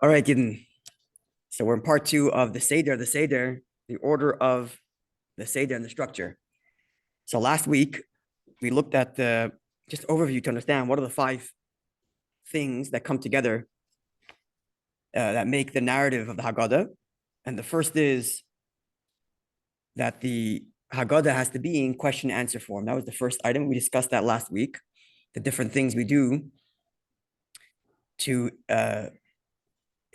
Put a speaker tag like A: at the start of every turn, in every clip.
A: All right, Gideon. So we're in part 2 of the SEDER, the order of the SEDER and the structure. So last week, we looked at the just overview to understand what are the 5 things that come together that make the narrative of the Haggadah. And the first is that the Haggadah has to be in question-answer form. That was the first item. We discussed that last week, the different things we do to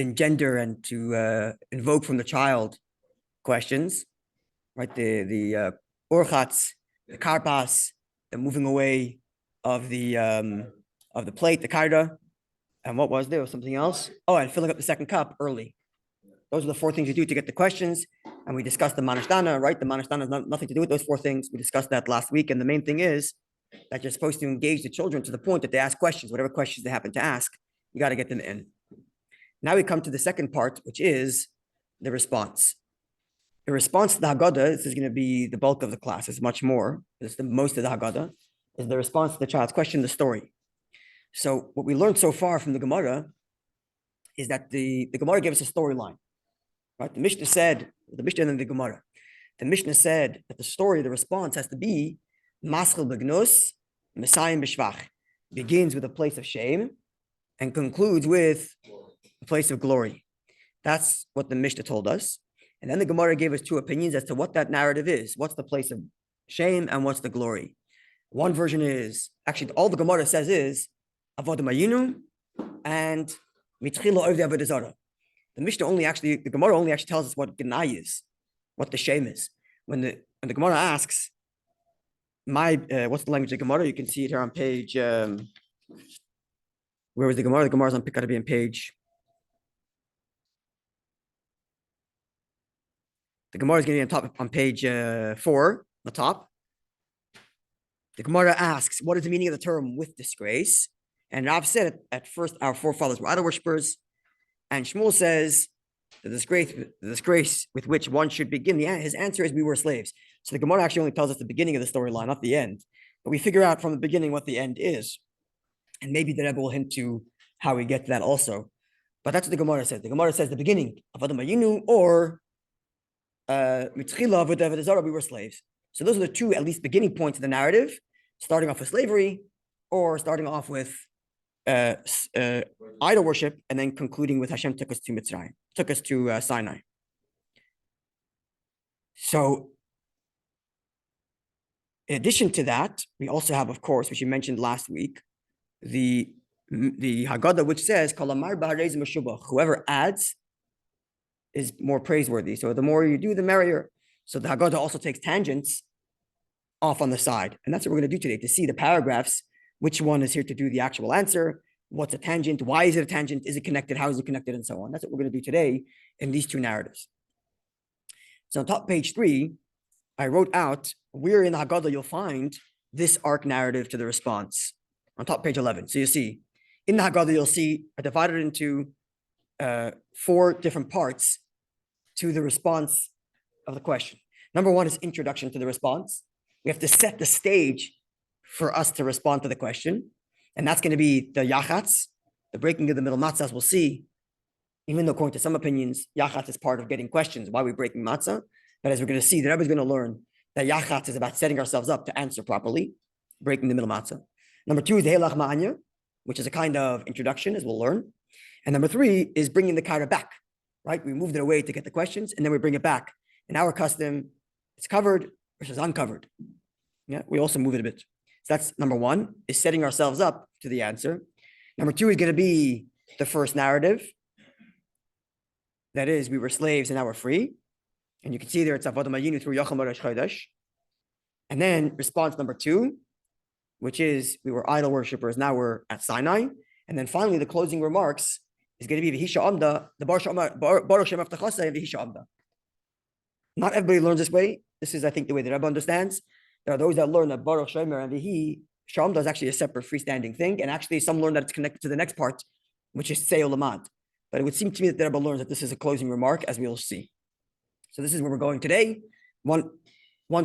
A: engender and to invoke from the child questions, right? The orchatz, the karpas, the moving away of the plate, the kaida, and what was there? Was something else? Oh, and filling up the second cup early. Those are the 4 things you do to get the questions. And we discussed the Mah Nishtana, right? The Mah Nishtana has nothing to do with those 4 things. We discussed that last week. And the main thing is that you're supposed to engage the children to the point that they ask questions, whatever questions they happen to ask, you got to get them in. Now we come to the second part, which is the response. The response to the Haggadah, this is going to be the bulk of the class. It's much more. It's the most of the Haggadah, is the response to the child's question, the story. So what we learned so far from the Gemara is that the Gemara gave us a storyline. Right? The Mishnah said, the Mishnah and then the Gemara. The Mishnah said that the story, the response has to be Maschel Begnus, Messiah B'Shvach. Begins with a place of shame and concludes with a place of glory. That's what the Mishnah told us. And then the Gemara gave us 2 opinions as to what that narrative is. What's the place of shame and what's the glory? One version is, actually all the Gemara says is, AVADIM HAYINU and Mitchila Ovdei Avodah Zarah. The Gemara only actually tells us what Gnai is, what the shame is. When the Gemara asks, what's the language of the Gemara? You can see it here on page, where was the Gemara? The Gemara's on got to be on page. The Gemara is going to be on page 4, the top. The Gemara asks, what is the meaning of the term with disgrace? And Rav said at first, our forefathers were idol worshippers. And Shmuel says, the disgrace with which one should begin. His answer is, we were slaves. So the Gemara actually only tells us the beginning of the storyline, not the end. But we figure out from the beginning what the end is. And maybe the Rebbe will hint to how we get to that also. But that's what the Gemara says. The Gemara says the beginning of AVADIM HAYINU or Mitchila Avodah Zarah, we were slaves. So those are the 2, at least, beginning points of the narrative, starting off with slavery or starting off with idol worship, and then concluding with Hashem took us to Mitzrayim, took us to Sinai. So, in addition to that, we also have, of course, which you mentioned last week, the Haggadah, which says, whoever adds is more praiseworthy. So the more you do, the merrier. So the Haggadah also takes tangents off on the side. And that's what we're going to do today, to see the paragraphs, which one is here to do the actual answer, what's a tangent, why is it a tangent, is it connected, how is it connected, and so on. That's what we're going to do today in these 2 narratives. So on top page 3, I wrote out where in the Haggadah you'll find this arc narrative to the response. On top page 11. So you see, in the Haggadah you'll see I divided into 4 different parts to the response of the question. Number 1 is introduction to the response. We have to set the stage for us to respond to the question. And that's going to be the YACHATZ, the breaking of the middle matzah, as we'll see. Even though according to some opinions, YACHATZ is part of getting questions. Why are we breaking matzah? But as we're going to see, the Rebbe is going to learn that YACHATZ is about setting ourselves up to answer properly, breaking the middle matzah. Number 2 is the LACHMA ANYA, which is a kind of introduction, as we'll learn. And number 3 is bringing the kaida back, right? We moved it away to get the questions, and then we bring it back. In our custom, it's covered versus uncovered. Yeah, we also move it a bit. So that's number 1, is setting ourselves up to the answer. Number 2 is going to be the first narrative. That is, we were slaves and now we're free. And you can see there it's AVADIM HAYINU through Yachal Marash Chodesh. And then response number 2, which is we were idol worshippers, now we're at Sinai. And then finally, the closing remarks is going to be V'hisha Amda, the Baruch Shem Avtachasai and V'hisha Amda. Not everybody learns this way. This is, I think, the way the Rebbe understands. There are those that learn that Baruch Shemer and V'hi Shamda is actually a separate freestanding thing. And actually, some learn that it's connected to the next part, which is Seo Lamad. But it would seem to me that the Rebbe learns that this is a closing remark, as we will see. So this is where we're going today. 1,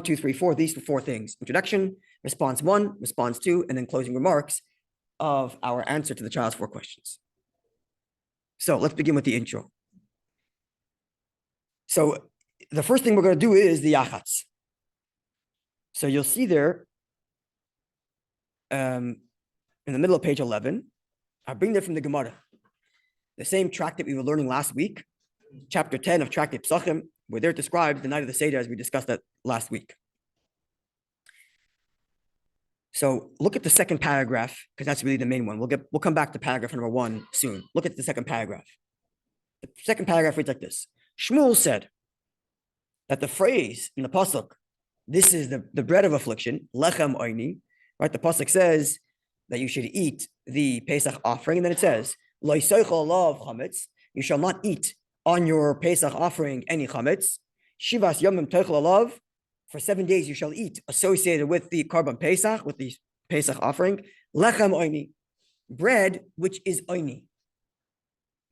A: 2, 3, 4. These 4 things: introduction, response 1, response 2, and then closing remarks of our answer to the child's 4 questions. So let's begin with the intro. So the first thing we're going to do is the YACHATZ. So you'll see there in the middle of page 11, I bring that from the Gemara, the same tract that we were learning last week, chapter 10 of Tractate Psachim, where they're described the night of the SEDER as we discussed that last week. So look at the second paragraph, because that's really the main one. We'll come back to paragraph number 1 soon. Look at the second paragraph. The second paragraph reads like this. Shmuel said that the phrase in the pasuk, this is the bread of affliction, lechem oini, right? The pasuk says that you should eat the Pesach offering, and then it says, lo yisochel alav chametz, you shall not eat on your Pesach offering any chametz. Shivas yomim tochel alav, for 7 days you shall eat associated with the Karban Pesach, with the Pesach offering, lechem oini, bread which is oini.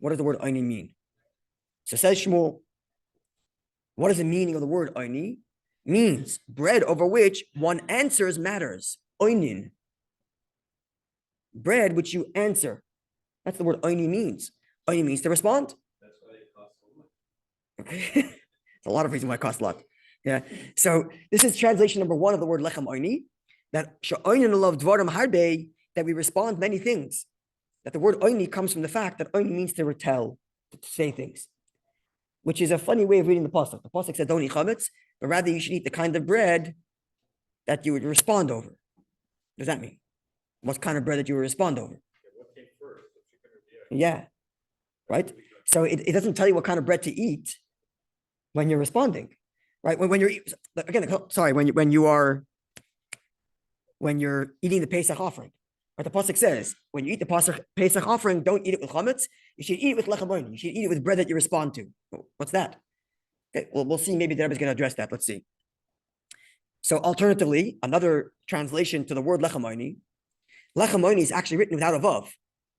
A: What does the word oini mean? So says Shmuel, what is the meaning of the word oini? Means bread over which one answers matters. Oinin. Bread which you answer. That's the word oini means. Oini means to respond.
B: That's why it costs so much.
A: Okay. There's a lot of reasons why it costs a lot. Yeah. So this is translation number 1 of the word lechem oini. That she'oinin alav dvarim harbe, that we respond many things. That the word oini comes from the fact that oini means to retell, to say things, which is a funny way of reading the pasuk. The pasuk said don't eat chametz, but rather you should eat the kind of bread that you would respond over. What does that mean? What kind of bread that you would respond over?
B: What came first? The chicken or the egg?
A: Yeah, right? So it doesn't tell you what kind of bread to eat when you're responding, right? When you're again, sorry, when you're eating the Pesach offering, right? The pasuk says when you eat the Pesach offering, don't eat it with chametz. You should eat it with lechem oini. You should eat it with bread that you respond to. What's that? Okay, well, we'll see. Maybe the Rebbe is going to address that. Let's see. So alternatively, another translation to the word lechem oini. Lechem oini is actually written without a vav,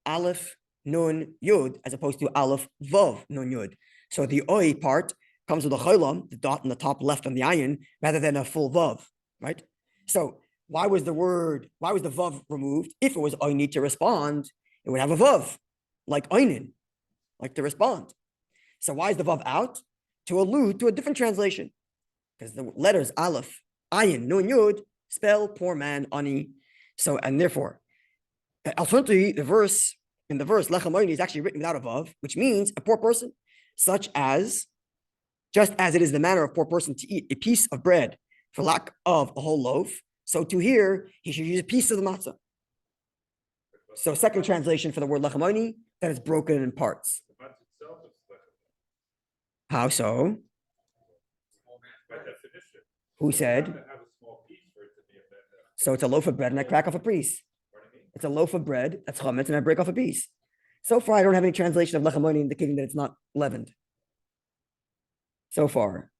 A: aleph nun yud, as opposed to aleph vav nun yud. So the oi part comes with a cholam, the dot in the top left on the ayin, rather than a full vav, right? So why was the vav removed? If it was oini to respond, it would have a vav, like oinin, like to respond. So why is the vav out? To allude to a different translation, because the letters aleph, ayin, nun yud spell poor man, ani. So and therefore, alternatively, the verse lechem oini is actually written without a vav, which means a poor person, such as, just as it is the manner of a poor person to eat a piece of bread for lack of a whole loaf, so to here he should use a piece of the matzah. So second translation for the word lechem oini, that is broken in parts.
B: The matzah itself is lechem.
A: How so?
B: By definition.
A: Who
B: You
A: said?
B: have to have a small piece for it to be emended.
A: So it's a loaf of bread and I crack off a piece.
B: Pardon me?
A: It's a loaf of bread, that's chametz, and I break off a piece. So far, I don't have any translation of lechem oini indicating that it's not leavened. So far.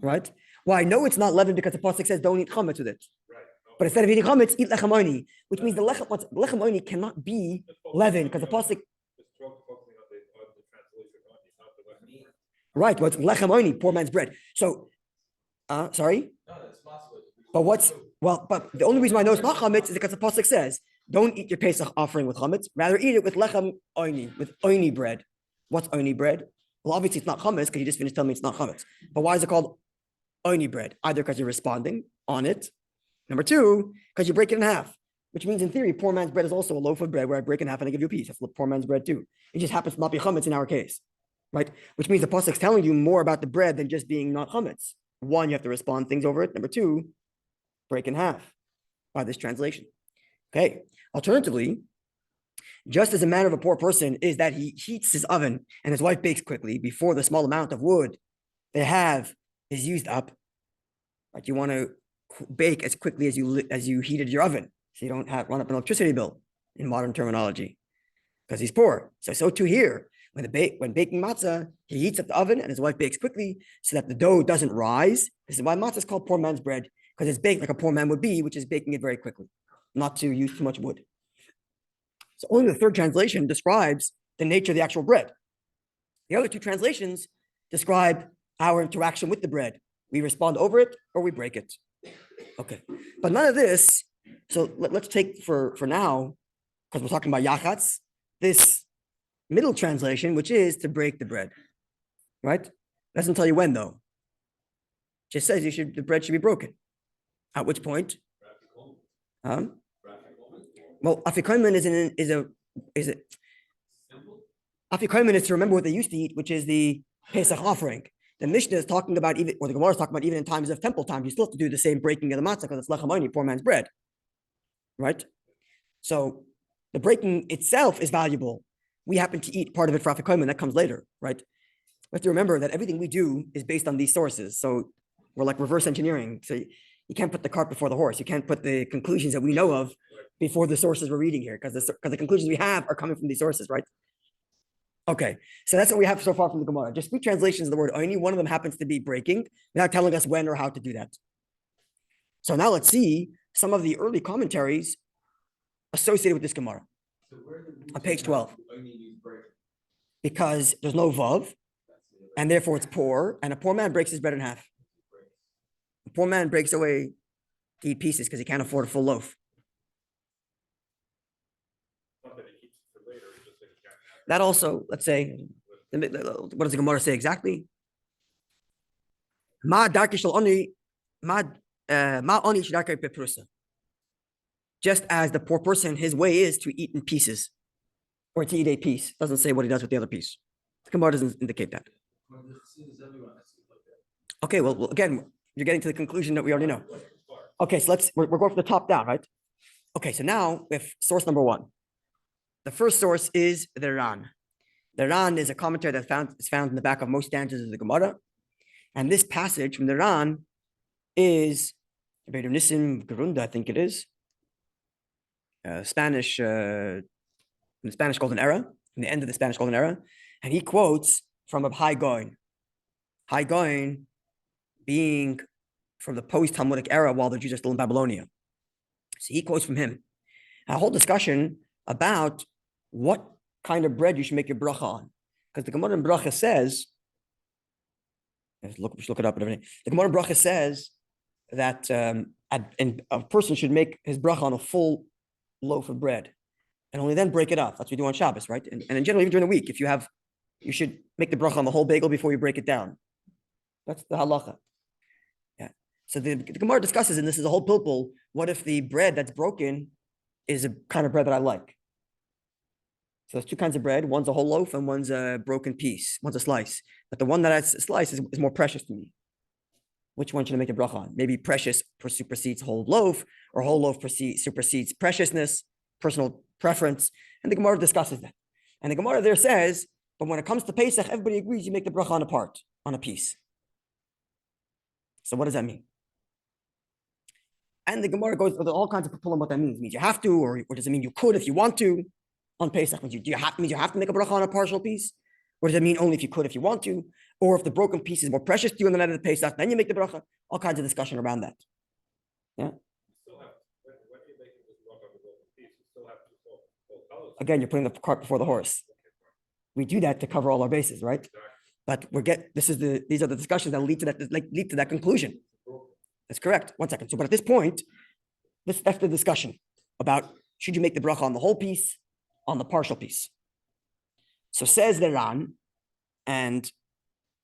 A: Right? Well, I know it's not leavened because the pasuk says don't eat chametz with it.
B: Right.
A: But instead of eating chametz, eat lechem oini, which means the lechem oini cannot be leavened because the pasuk.
B: Just focusing on the translation, not the lechem.
A: Right, well, it's lechem oini, poor man's bread. So, sorry?
B: No, that's possible.
A: But the only reason why I know it's not chametz is because the pasuk says, don't eat your Pesach offering with chametz, rather eat it with lechem oini, with oini bread. What's oini bread? Well, obviously it's not chametz because you just finished telling me it's not chametz. But why is it called oini bread? Either because you're responding on it. Number 2, because you break it in half, which means in theory, poor man's bread is also a loaf of bread where I break in half and I give you a piece. That's poor man's bread too. It just happens to not be chametz in our case, right? Which means the pasuk's telling you more about the bread than just being not chametz. 1, you have to respond things over it. Number 2, break in half by this translation. Okay. Alternatively, just as a manner of a poor person is that he heats his oven and his wife bakes quickly before the small amount of wood they have is used up. Like you want to bake as quickly as you heated your oven, so you don't run up an electricity bill in modern terminology, because he's poor. So too here, when baking matzah, he heats up the oven and his wife bakes quickly so that the dough doesn't rise. This is why matzah is called poor man's bread, because it's baked like a poor man would be, which is baking it very quickly, not to use too much wood. So only the third translation describes the nature of the actual bread. The other 2 translations describe our interaction with the bread. We respond over it or we break it. Okay, but none of this. So let's take for now, because we're talking about YACHATZ, this middle translation, which is to break the bread, right? Doesn't tell you when though. Just says the bread should be broken. At which point? Well, afikomen is afikomen is to remember what they used to eat, which is the Pesach offering. The Mishnah is talking about even, or the Gemara is talking about even in times of temple times, you still have to do the same breaking of the matzah because it's lechamoni, poor man's bread, right? So the breaking itself is valuable. We happen to eat part of it for afikomen, that comes later, right? We have to remember that everything we do is based on these sources. So we're like reverse engineering. So you can't put the cart before the horse. You can't put the conclusions that we know of before the sources we're reading here, because the conclusions we have are coming from these sources, right? Okay, so that's what we have so far from the Gemara. Just 3 translations of the word only. One of them happens to be breaking, without telling us when or how to do that. So now let's see some of the early commentaries associated with this Gemara on page 12. Because there's no vav, and therefore it's poor, and a poor man breaks his bread in half. A poor man breaks away to eat pieces because he can't afford a full loaf. That also, let's say, what does the Gemara say exactly? Just as the poor person, his way is to eat in pieces, or to eat a piece. Doesn't say what he does with the other piece. The Gemara doesn't indicate that. Okay, well, again, you're getting to the conclusion that we already know. Okay, so we're going from the top down, right? Okay, so now we have source number 1. The first source is the Ran. The Ran is a commentary that is found in the back of most stanzas of the Gemara. And this passage from the Ran is Nissim Garunda, I think it is. Spanish, in the Spanish Golden Era, in the end of the Spanish Golden Era. And he quotes from a Hayom Yom being from the post-Talmudic era while the Jews are still in Babylonia. So he quotes from him. A whole discussion about what kind of bread you should make your bracha on. Because the Gemara in bracha says, let's look it up and everything. The Gemara in bracha says that a person should make his bracha on a full loaf of bread and only then break it up. That's what we do on Shabbos, right? And in general, even during the week, you should make the bracha on the whole bagel before you break it down. That's the halacha. Yeah. So the Gemara discusses, and this is a whole pilpul, what if the bread that's broken is a kind of bread that I like? So there's 2 kinds of bread. One's a whole loaf and one's a broken piece. One's a slice. But the one that's a slice is more precious to me. Which one should I make the bracha on? Maybe precious supersedes whole loaf, or whole loaf supersedes preciousness, personal preference. And the Gemara discusses that. And the Gemara there says, but when it comes to Pesach, everybody agrees you make the bracha on a part, on a piece. So what does that mean? And the Gemara goes with all kinds of people on what that means. It means you have to, or does it mean you could if you want to? On Pesach, means you have to make a bracha on a partial piece? Or does it mean only if you could, if you want to? Or if the broken piece is more precious to you in the night of the Pesach, then you make the bracha? All kinds of discussion around that. Yeah. Again, you're putting the cart before the horse. We do that to cover all our bases, right? But these are the discussions that lead to that conclusion. That's correct. 1 second. So, but at this point, that's the discussion about should you make the bracha on the whole piece, on the partial piece. So says the Ran, and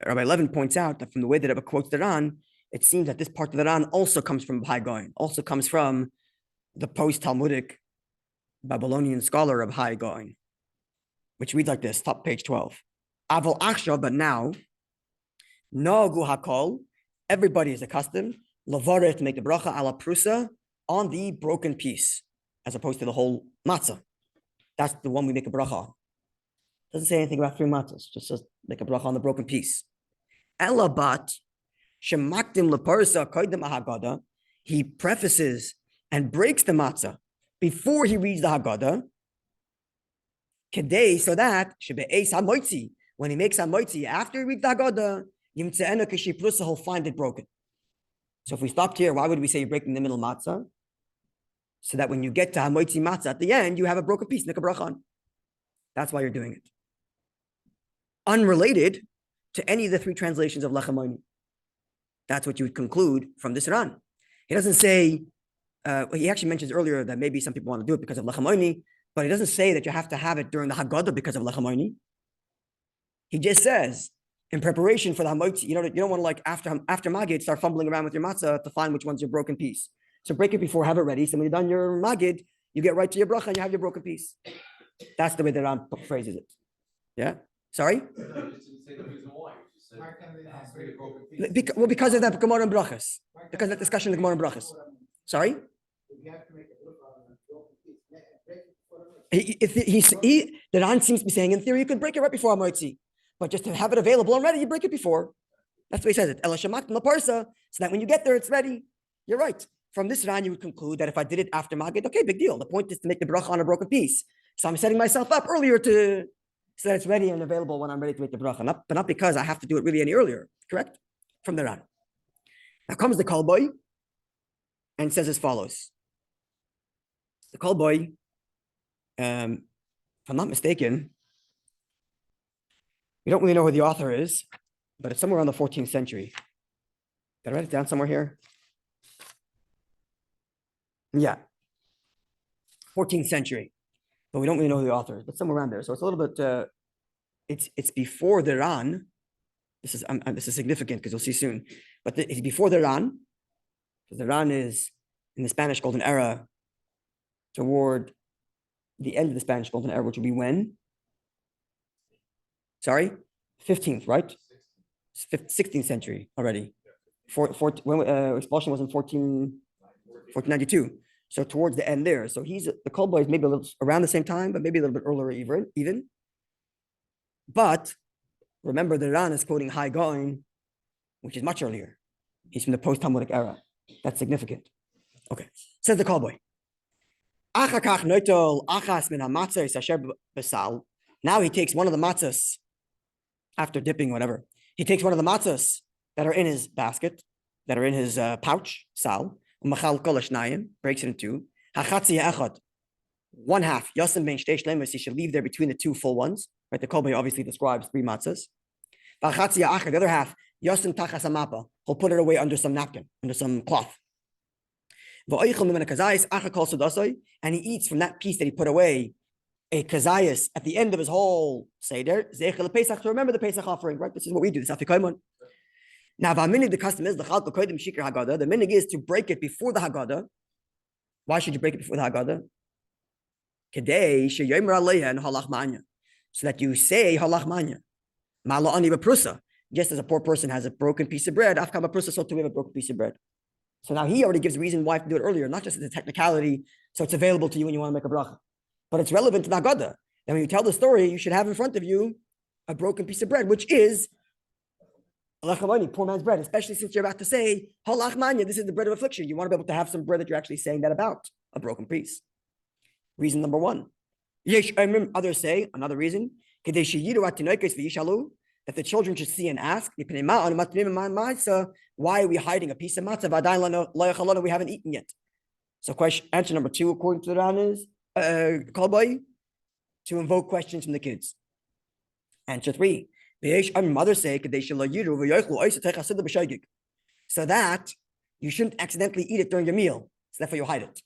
A: Rabbi Levin points out that from the way that Rebbe quotes the Ran, it seems that this part of the Ran also comes from Hayom Yom, also comes from the post-Talmudic Babylonian scholar of Hayom Yom, which reads like this, top page 12. Aval achshav, but now, nogu hakol, everybody is accustomed, lavareh, to make the bracha ala prusa, on the broken piece, as opposed to the whole matzah. That's the one we make a bracha on. Doesn't say anything about 3 matzahs, just says make a bracha on the broken piece. Elabat, shemaktim leparsa koydem Haggadah, he prefaces and breaks the matzah before he reads the Haggadah. Kedei, so that shebe'eis hamoitzi, when he makes hamoitzi after he reads the Haggadah, yimtze'ena kishi prusa, he'll find it broken. So if we stopped here, why would we say you're breaking the middle matzah? So that when you get to hamoitzi matzah at the end, you have a broken piece, make a bracha on. That's why you're doing it. Unrelated to any of the 3 translations of LACHMA. That's what you would conclude from this Ran. He doesn't say, he actually mentions earlier that maybe some people want to do it because of LACHMA, But he doesn't say that you have to have it during the Haggadah because of Lechamoni. He just says, in preparation for the Hamoitzi, you don't want to like after Magid start fumbling around with your matzah to find which one's your broken piece. So break it before, have it ready. So when you're done your Magid, you get right to your bracha and you have your broken piece. That's the way that Ram phrases it. Yeah? Sorry? Because of that Gemara and Brachas. Because of that discussion in the Gemara and Brachas. Sorry? The Ran seems to be saying, in theory, you could break it right before Hamoitzi. But just to have it available and ready, you break it before. That's the way he says it. So that when you get there, it's ready. You're right. From this Ran, you would conclude that if I did it after Magid, okay, big deal. The point is to make the bracha on a broken piece. So I'm setting myself up earlier so that it's ready and available when I'm ready to make the bracha. But not because I have to do it really any earlier. Correct? From the Ran. Now comes the call boy and says as follows. The call boy, if I'm not mistaken, we don't really know who the author is, but it's somewhere around the 14th century. Did I write it down somewhere here? Yeah. 14th century. But we don't really know who the author is, but somewhere around there. So it's a little bit, it's before the Ran. This is significant because we'll see soon. But it's before the Ran. Because the Ran is in the Spanish Golden Era toward the end of the Spanish Golden Era, which will be when? Sorry? 15th, right? 16th century already. When expulsion was in 1492. So towards the end there. So the Kol Boy is maybe a little around the same time, but maybe a little bit earlier even. But remember, the Ran is quoting Hai Gaon, which is much earlier. He's from the post-Talmudic era. That's significant. Okay. Says the Kol Boy. Now he takes one of the matzahs after dipping, whatever. He takes one of the matzahs that are in his basket, that are in his pouch, sal, breaks it in two. One half, he should leave there between the two full ones. Right? The Kol Boy obviously describes 3 matzahs. The other half, he'll put it away under some napkin, under some cloth. And he eats from that piece that he put away a kazayas at the end of his whole seder, to remember the Pesach offering, right? This is what we do. This is now, the custom is the minig is to break it before the Haggadah. Why should you break it before the Haggadah? So that you say halachmanya. Just as a poor person has a broken piece of bread, so too we have a broken piece of bread. So now he already gives a reason why to do it earlier, not just as a technicality, so it's available to you when you want to make a bracha, but it's relevant to the Haggadah. And when you tell the story, you should have in front of you a broken piece of bread, which is poor man's bread, especially since you're about to say, halachmanya, this is the bread of affliction. You want to be able to have some bread that you're actually saying that about, a broken piece. Reason number 1. Others say, another reason, that the children should see and ask, why are we hiding a piece of matzah? We haven't eaten yet. So answer number 2, according to the Ran, is Kol Boy, to invoke questions from the kids. Answer 3, mothers say, so that you shouldn't accidentally eat it during your meal. So therefore you hide it.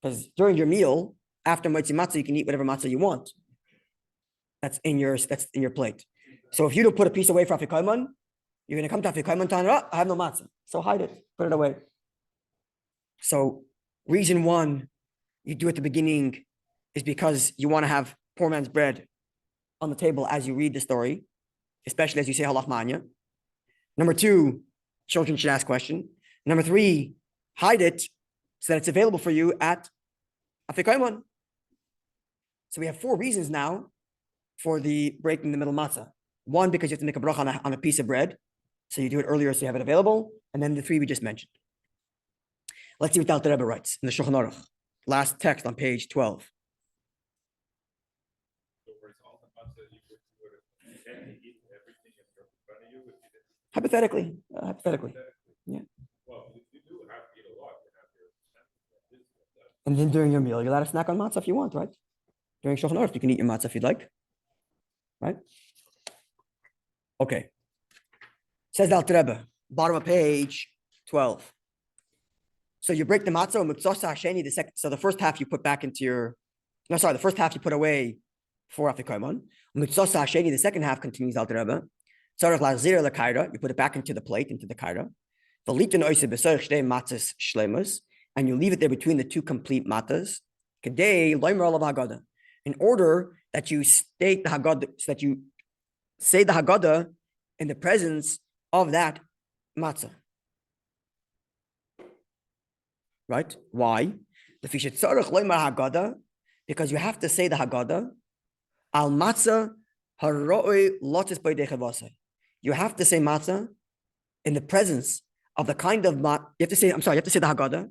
A: Because during your meal, after matzah, you can eat whatever matzah you want. That's in your plate. So if you don't put a piece away for Afikoimon, you're going to come to Afikoimon time, I have no matzah. So hide it, put it away. So reason 1, you do at the beginning is because you want to have poor man's bread on the table as you read the story, especially as you say halachmanya. Number 2, children should ask question. Number 3, hide it so that it's available for you at Afikoimon. So we have 4 reasons now for the breaking the middle matzah. 1, because you have to make a bracha on a piece of bread. So you do it earlier so you have it available. And then the 3 we just mentioned. Let's see what the Rebbe writes in the Shulchan Aruch. Last text on page 12. Hypothetically. Yeah.
B: Well, you do have to eat a lot to have your.
A: And then during your meal, you're allowed to snack on matzah if you want, right? During Shulchan Aruch, you can eat your matzah if you'd like. Right? Okay. Says the Rebbe, bottom of page 12. So you break the matzah, so the first half you put back into your No, sorry, the first half you put away before after Kaiman. The second half continues Alter Rebbe. You put it back into the plate, into the kaira. And you leave it there between the two complete matas. In order that you state the Haggadah, so that you say the Haggadah in the presence of that matzah. Right? Why? Because you have to say the Haggadah al matzah haroi lotis b'dei. You have to say matzah in the presence of the kind of you have to say the Haggadah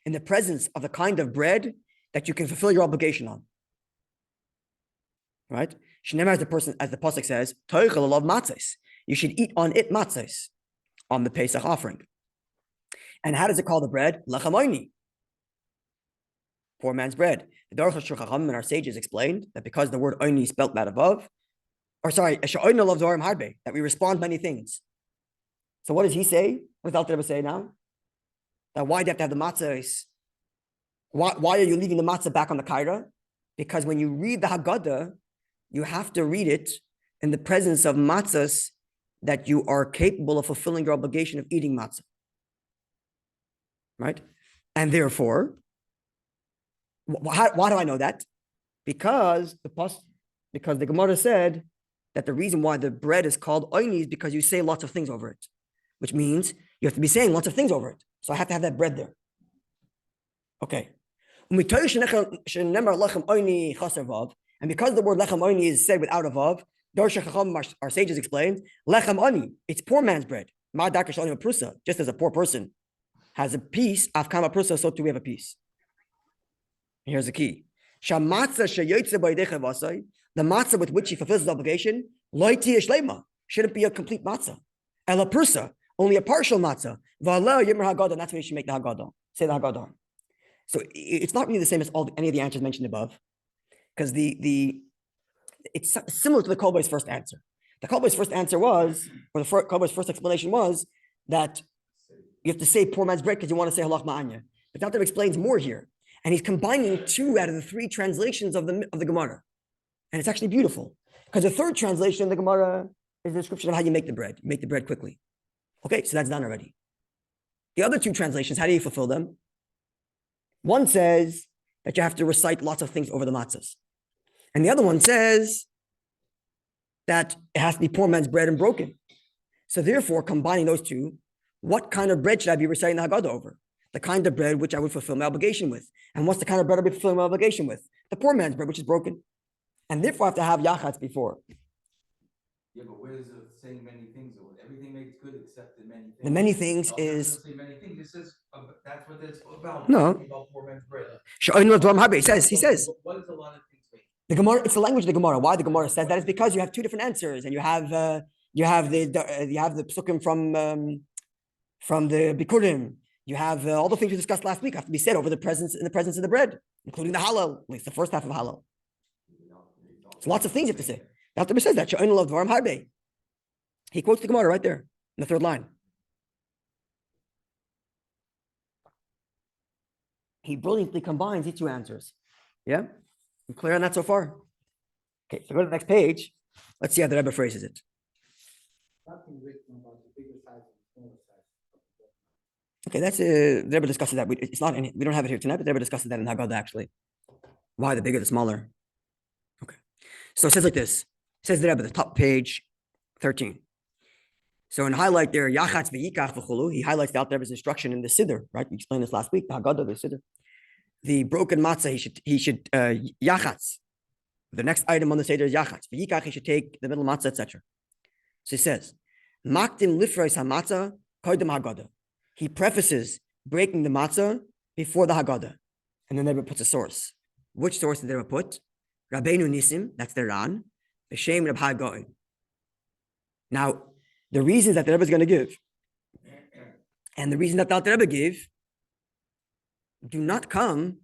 A: in the presence of the kind of bread that you can fulfill your obligation on. Right? As the pasuk says, you should eat on it matzahs, on the Pesach offering. And how does it call the bread? Lechem, poor man's bread. The Darach HaShulchan and our sages explained that because the word oini is spelt that above, that we respond many things. So what does he say? What does Alter Rebbe say now? That why do you have to have the matzahs? Why are you leaving the matzah back on the kaira? Because when you read the Haggadah, you have to read it in the presence of matzahs that you are capable of fulfilling your obligation of eating matzah. Right? And therefore, why do I know that? Because the Gemara said that the reason why the bread is called oini is because you say lots of things over it, which means you have to be saying lots of things over it. So I have to have that bread there. Okay. And because the word lechem oini is said without a vav, our sages explained, lechem oini, it's poor man's bread. Just as a poor person has a piece, afkama prusa, so too we have a piece. Here's the key. The matzah with which he fulfills his obligation, shouldn't be a complete matzah. Ela prusa, only a partial matzah. And that's when you should make the Haggadah. Say the Haggadah. So it's not really the same as any of the answers mentioned above, because it's similar to the Kol Bo's first answer. The Kol Bo's first answer was, or the Kol Bo's first explanation was that you have to say poor man's bread because you want to say halach ma'anya. But Alter Rebbe explains more here, and he's combining 2 out of the 3 translations of the Gemara, and it's actually beautiful because the third translation of the Gemara is the description of how you make the bread. You make the bread quickly. Okay, so that's done already. The other 2 translations, how do you fulfill them? One says that you have to recite lots of things over the matzahs. And the other one says that it has to be poor man's bread and broken. So therefore, combining those 2, what kind of bread should I be reciting the Haggadah over? The kind of bread which I would fulfill my obligation with. And what's the kind of bread I'll be fulfilling my obligation with? The poor man's bread, which is broken. And therefore, I have to have YACHATZ before.
C: Yeah, but where is it saying many things? Everything makes good except the many things.
A: The many things is.
C: Say many things. It says that's what it's about.
A: No.
C: About poor man's bread.
A: He says.
C: What is a lot of things make?
A: The Gemara. It's the language of the Gemara. Why the Gemara says that is because you have 2 different answers, and you have the psukim from the Bikurim. You have all the things we discussed last week have to be said over in the presence of the bread, including the halal, at least the first half of halal. So lots of things you have to say. The Alter Rebbe says that. He quotes the Gemara right there in the 3rd line. He brilliantly combines these 2 answers. Yeah? You clear on that so far? Okay, so go to the next page. Let's see how the Rebbe phrases it.
D: Nothing written about the bigger size and the smaller size.
A: Okay, that's the Rebbe discusses that. We don't have it here tonight, but the Rebbe discusses that in Haggadah actually. Why the bigger, the smaller? Okay, so it says like this. It says the Rebbe, the top page 13. So in highlight there, YACHATZ v'yikach v'chulu, he highlights the Alter Rebbe's instruction in the SEDER, right? We explained this last week, the Haggadah, the SEDER. The broken matzah, he should YACHATZ. The next item on the SEDER is YACHATZ. V'yikach, he should take the middle matzah, etc. So he says, Maktim lifreis hamatzah koydem Haggadah. He prefaces breaking the matzah before the Haggadah. And then the Rebbe puts a source. Which source did the Rebbe put? Rabbeinu Nisim, that's the Ran. B'shem Reb Hagoin. Now, the reasons that the Rebbe is going to give, and the reason that the Alter Rebbe gave, do not come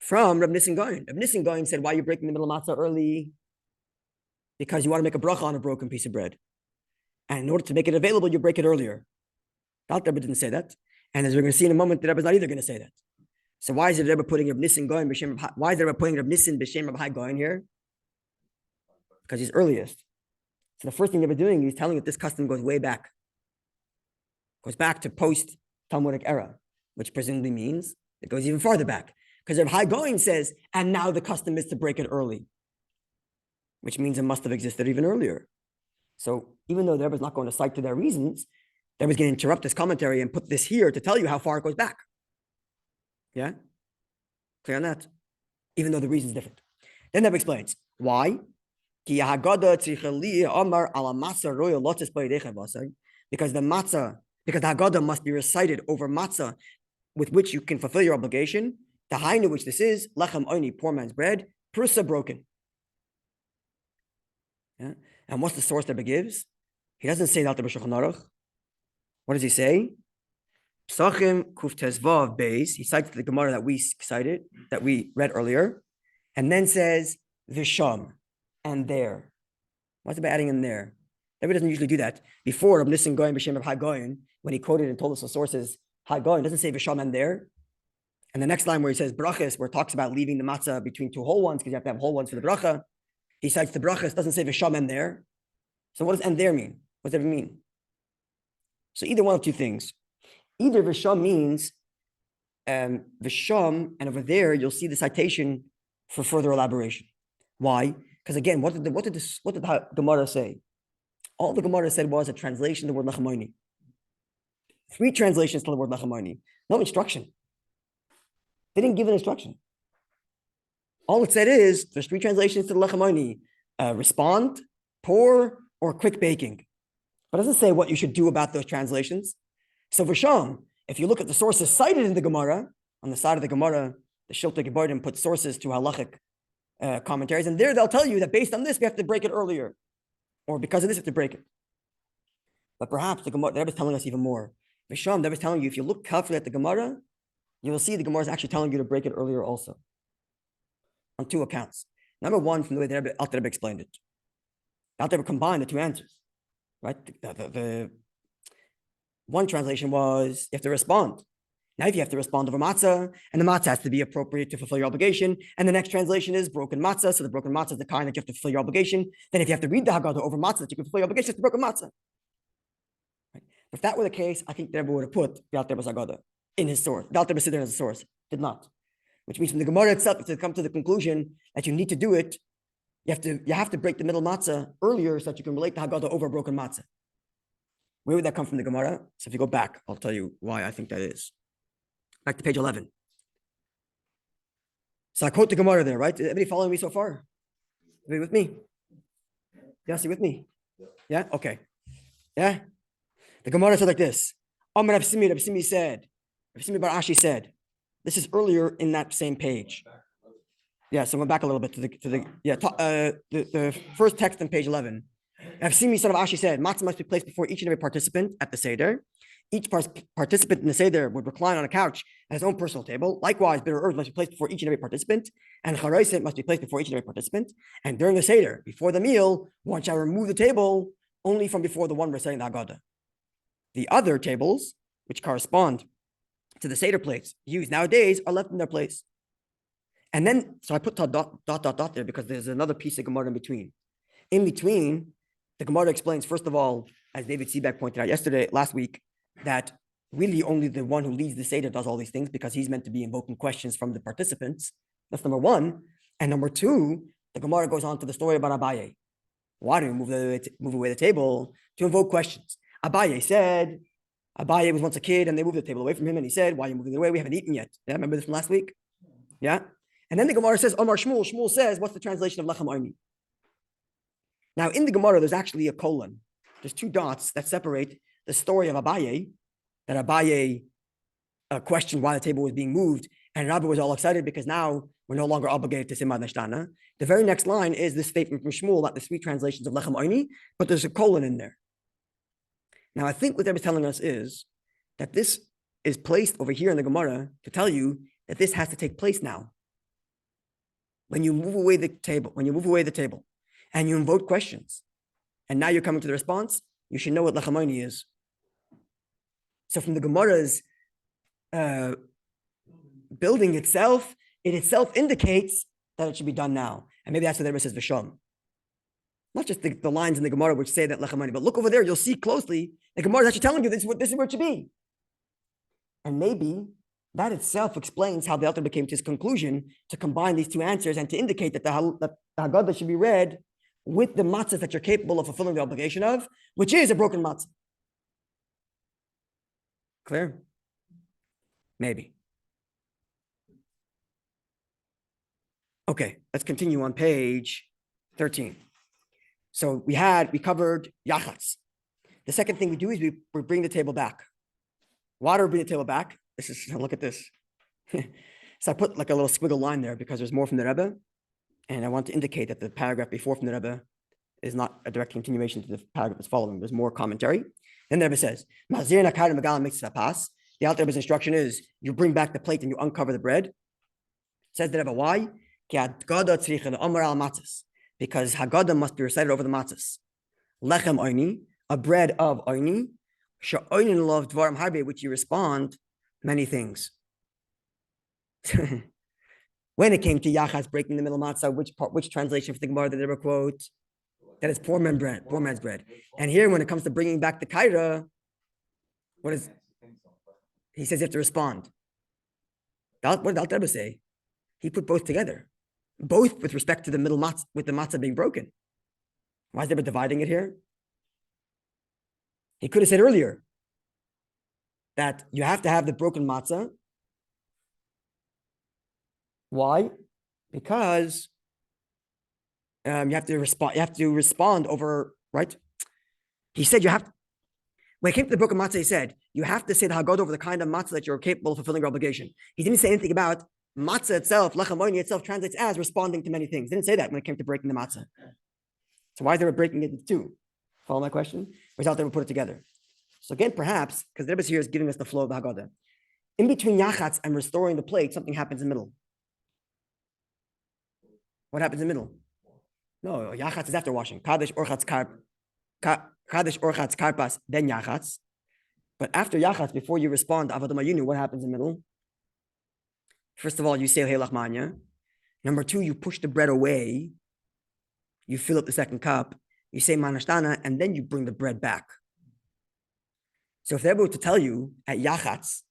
A: from Reb Nisim Goin. Reb Nisim Goin said, why are you breaking the middle matzah early? Because you want to make a bracha on a broken piece of bread. And in order to make it available, you break it earlier. The Alter Rebbe didn't say that. And as we're going to see in a moment, the Rebbe is not either going to say that. So why is the Rebbe putting Reb Nissen going b'shem? Why is the Rebbe putting Reb Nissen b'shem Reb Hai going here? Because he's earliest. So the first thing they were doing, he's telling that this custom goes way back. Goes back to post-Talmudic era, which presumably means it goes even farther back. Because Reb Hai going says, and now the custom is to break it early, which means it must have existed even earlier. So even though the Rebbe is not going to cite to their reasons, the Rebbe is going to interrupt this commentary and put this here to tell you how far it goes back. Yeah? Clear on that? Even though the reason is different. Then the Rebbe explains, why? Because the Haggadah must be recited over matzah with which you can fulfill your obligation. The HAYINU, which this is, lechem oni, poor man's bread, prusa broken. Yeah? And what's the source that he gives? He doesn't say that the Shulchan Aruch. What does he say? Psachim kuf tezvav beis. He cites the Gemara that we cited, that we read earlier, and then says visham, and there. What's about adding in there? Everybody doesn't usually do that. Before Reb Nissen going b'shem of Hagoyin, when he quoted and told us the sources, Hagoyin doesn't say visham and there. And the next line where he says brachas, where it talks about leaving the matzah between two whole ones because you have to have whole ones for the bracha, he cites the brachas, doesn't say visham and there. So what does and there mean? What does that mean? So either one of two things. Either visham means visham, and over there you'll see the citation for further elaboration. Why? Because again, what did the Gemara say? All the Gemara said was a translation of the word lachamoni. 3 translations to the word lachamoni. No instruction. They didn't give an instruction. All it said is there's 3 translations to the lachamoni: respond, pour, or quick baking. But it doesn't say what you should do about those translations. So v'sham, if you look at the sources cited in the Gemara, on the side of the Gemara, the Shiltei Gebardim put sources to halachic commentaries, and there they'll tell you that based on this we have to break it earlier, or because of this we have to break it. But perhaps the Rebbe is telling us even more. V'sham, the Rebbe is telling you, if you look carefully at the Gemara, you will see the Gemara is actually telling you to break it earlier also, on 2 accounts. Number one, from the way the Rebbe explained it. The Rebbe combined the 2 answers, right? The one translation was you have to respond. Now, if you have to respond over matzah, and the matzah has to be appropriate to fulfill your obligation, and the next translation is broken matzah, so the broken matzah is the kind that you have to fulfill your obligation, then if you have to read the Haggadah over matzah that you can fulfill your obligation, it's the broken matzah. Right? If that were the case, I think the Rebbe would have put the Rebbe's Haggadah in his source. The Rebbe's SEDER as a source. Did not. Which means from the Gemara itself, to come to the conclusion that you need to do it, you have to break the middle matzah earlier so that you can relate the Haggadah over a broken matzah. Where would that come from the Gemara? So if you go back, I'll tell you why I think that is. Back to page 11. So I quote the Gemara there, right? Everybody following me so far? Everybody with me? Yes, you with me? Yeah? Okay. Yeah? The Gemara said like this. Amar Rav Simi said, Rav Simi bar Ashi said, this is earlier in that same page. Yeah, so I'm going back a little bit to the first text on page 11. Rav Simi son of Ashi said, matzah must be placed before each and every participant at the SEDER. Each participant in the SEDER would recline on a couch at his own personal table. Likewise, bitter herbs must be placed before each and every participant, and charaiset must be placed before each and every participant. And during the SEDER, before the meal, one shall remove the table only from before the one reciting the Haggadah. The other tables, which correspond to the SEDER plates used nowadays, are left in their place. And then, so I put dot there because there's another piece of Gemara in between. In between, the Gemara explains, first of all, as David Seebeck pointed out last week, that really only the one who leads the SEDER does all these things because he's meant to be invoking questions from the participants. That's number one. And number two, the Gemara goes on to the story about Abaye. Why do we move away the table? To invoke questions. Abaye was once a kid and they moved the table away from him and he said, why are you moving it away? We haven't eaten yet. Yeah, remember this from last week? Yeah. And then the Gemara says, Omar Shmuel. Shmuel says, what's the translation of Lechem Armi? Now in the Gemara, there's actually a colon. There's 2 dots that separate the story of Abaye, that Abaye questioned why the table was being moved, and Rabbi was all excited because now we're no longer obligated to say Mah Nishtana. The very next line is this statement from Shmuel about the 3 translations of Lechem Armi, but there's a colon in there. Now I think what they're telling us is that this is placed over here in the Gemara to tell you that this has to take place now. When you move away the table, and you invoke questions, and now you're coming to the response, you should know what Lechem Armi is. So from the Gemara's building itself, it itself indicates that it should be done now. And maybe that's what the Rebbe says v'sham. Not just the lines in the Gemara which say that lechamani, but look over there, you'll see closely, the Gemara is actually telling you this is where it should be. And maybe that itself explains how the Alter Rebbe came to his conclusion to combine these two answers and to indicate that the Haggadah should be read with the matzahs that you're capable of fulfilling the obligation of, which is a broken matzah. Clear? Maybe. Okay, let's continue on page 13. So we covered YACHATZ. The second thing we do is we bring the table back. Why do we bring the table back? Look at this. So I put like a little squiggle line there because there's more from the Rebbe. And I want to indicate that the paragraph before from the Rebbe is not a direct continuation to the paragraph that's following. There's more commentary. Then the Rebbe says, the Alter Rebbe's instruction is you bring back the plate and you uncover the bread. Says the Rebbe, why? Because Haggadah must be recited over the matzahs. Lechem oyni, a bread of oyni, she'oinin lov dvarim harbe, which you respond many things. When it came to YACHATZ breaking the middle matzah, which translation for the Gemara did they ever quote? That is poor man's bread. And here, when it comes to bringing back the kaira, he says you have to respond. What did Alter Rebbe say? He put both together, both with respect to the middle matzah, with the matzah being broken. Why is the Rebbe dividing it here? He could have said earlier that you have to have the broken matzah. Why? Because you have to respond. You have to respond over, right? He said you have. When it came to the broken matzah, he said you have to say the Haggadah over the kind of matzah that you're capable of fulfilling your obligation. He didn't say anything about matzah itself. Lechem oyni itself translates as responding to many things. He didn't say that when it came to breaking the matzah. So why is there a breaking it into two? Follow my question? Or is there put it together? So again, perhaps because the Rebbe here is giving us the flow of the Haggadah. In between YACHATZ and restoring the plate, something happens in the middle. What happens in the middle? No, YACHATZ is after washing. Kadesh orchatz karpas, then YACHATZ. But after YACHATZ, before you respond to AVADIM HAYINU, what happens in the middle? First of all, you say LACHMA. Number two, you push the bread away. You fill up the second cup. You say Mah Nishtana, and then you bring the bread back. So if they're able to tell you at YACHATZ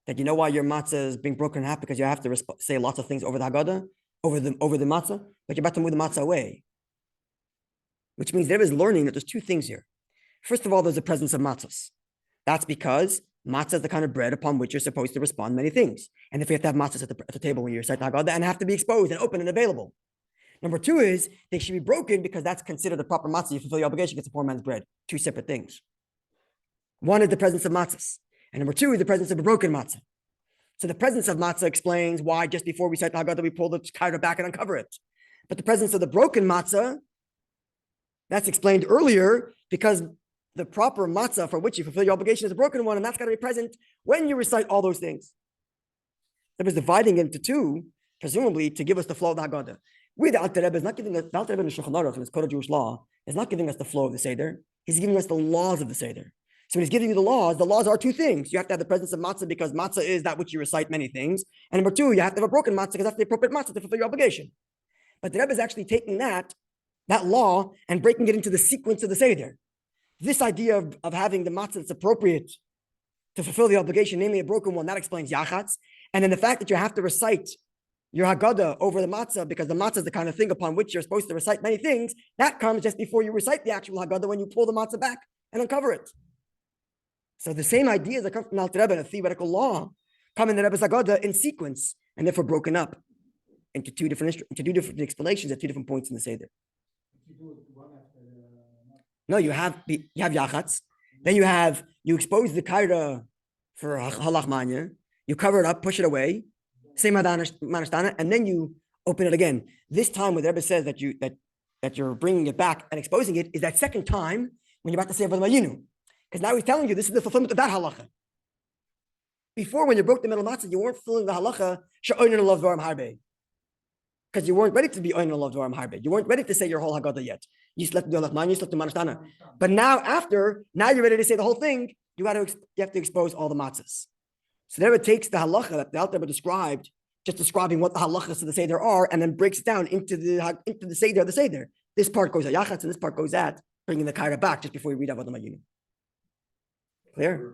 A: that you know why your matzah is being broken in half because you have to say lots of things over the Haggadah, over the matzah, but you're about to move the matzah away. Which means there is learning that there's two things here. First of all, there's the presence of matzahs. That's because matzah is the kind of bread upon which you're supposed to respond many things. And if you have to have matzahs at the table when you recite the Haggadah and have to be exposed and open and available. Number two is they should be broken because that's considered the proper matzah. You fulfill your obligation, it's a poor man's bread. Two separate things. One is the presence of matzahs. And number two is the presence of a broken matzah. So the presence of matzah explains why just before we recite the Haggadah, we pull the kaira back and uncover it. But the presence of the broken matzah, that's explained earlier because the proper matzah for which you fulfill your obligation is a broken one, and that's got to be present when you recite all those things. That was dividing into two, presumably to give us the flow of the Haggadah. The Alter Rebbe is not giving us, the Alter Rebbe in the Shulchan Aruch, in his Code of Jewish Law, is not giving us the flow of the SEDER. He's giving us the laws of the SEDER. So when he's giving you the laws are two things. You have to have the presence of matzah because matzah is that which you recite many things. And number two, you have to have a broken matzah because that's the appropriate matzah to fulfill your obligation. But the Rebbe is actually taking that law and breaking it into the sequence of the SEDER. This idea of having the matzah that's appropriate to fulfill the obligation, namely a broken one, that explains YACHATZ. And then the fact that you have to recite your Haggadah over the matzah because the matzah is the kind of thing upon which you're supposed to recite many things, that comes just before you recite the actual Haggadah when you pull the matzah back and uncover it. So the same ideas that come from the Alter Rebbe, a theoretical law, come in the Rebbe's Haggadah in sequence and therefore broken up into two different explanations at two different points in the SEDER. No, you have YACHATZ, then you expose the kaira for halachmanya, you cover it up, push it away, say Mah Nishtana, and then you open it again. This time, when the Rebbe says that you're bringing it back and exposing it, is that second time when you're about to say AVADIM HAYINU. Because now he's telling you this is the fulfillment of that halacha. Before, when you broke the middle matzah, you weren't fulfilling the halacha she'oinin lov dvarim harbe, because you weren't ready to be oinin lov dvarim harbe. You weren't ready to say your whole Haggadah yet. You slept the LACHMA, you slept the Mah Nishtana. But now you're ready to say the whole thing. You have to expose all the matzahs. So the Rebbe takes the halacha that the Alter Rebbe described, just describing what the halachas of the SEDER are, and then breaks it down into the SEDER of the SEDER. This part goes at YACHATZ and this part goes at bringing the kaira back just before we read AVADIM HAYINU. Clear?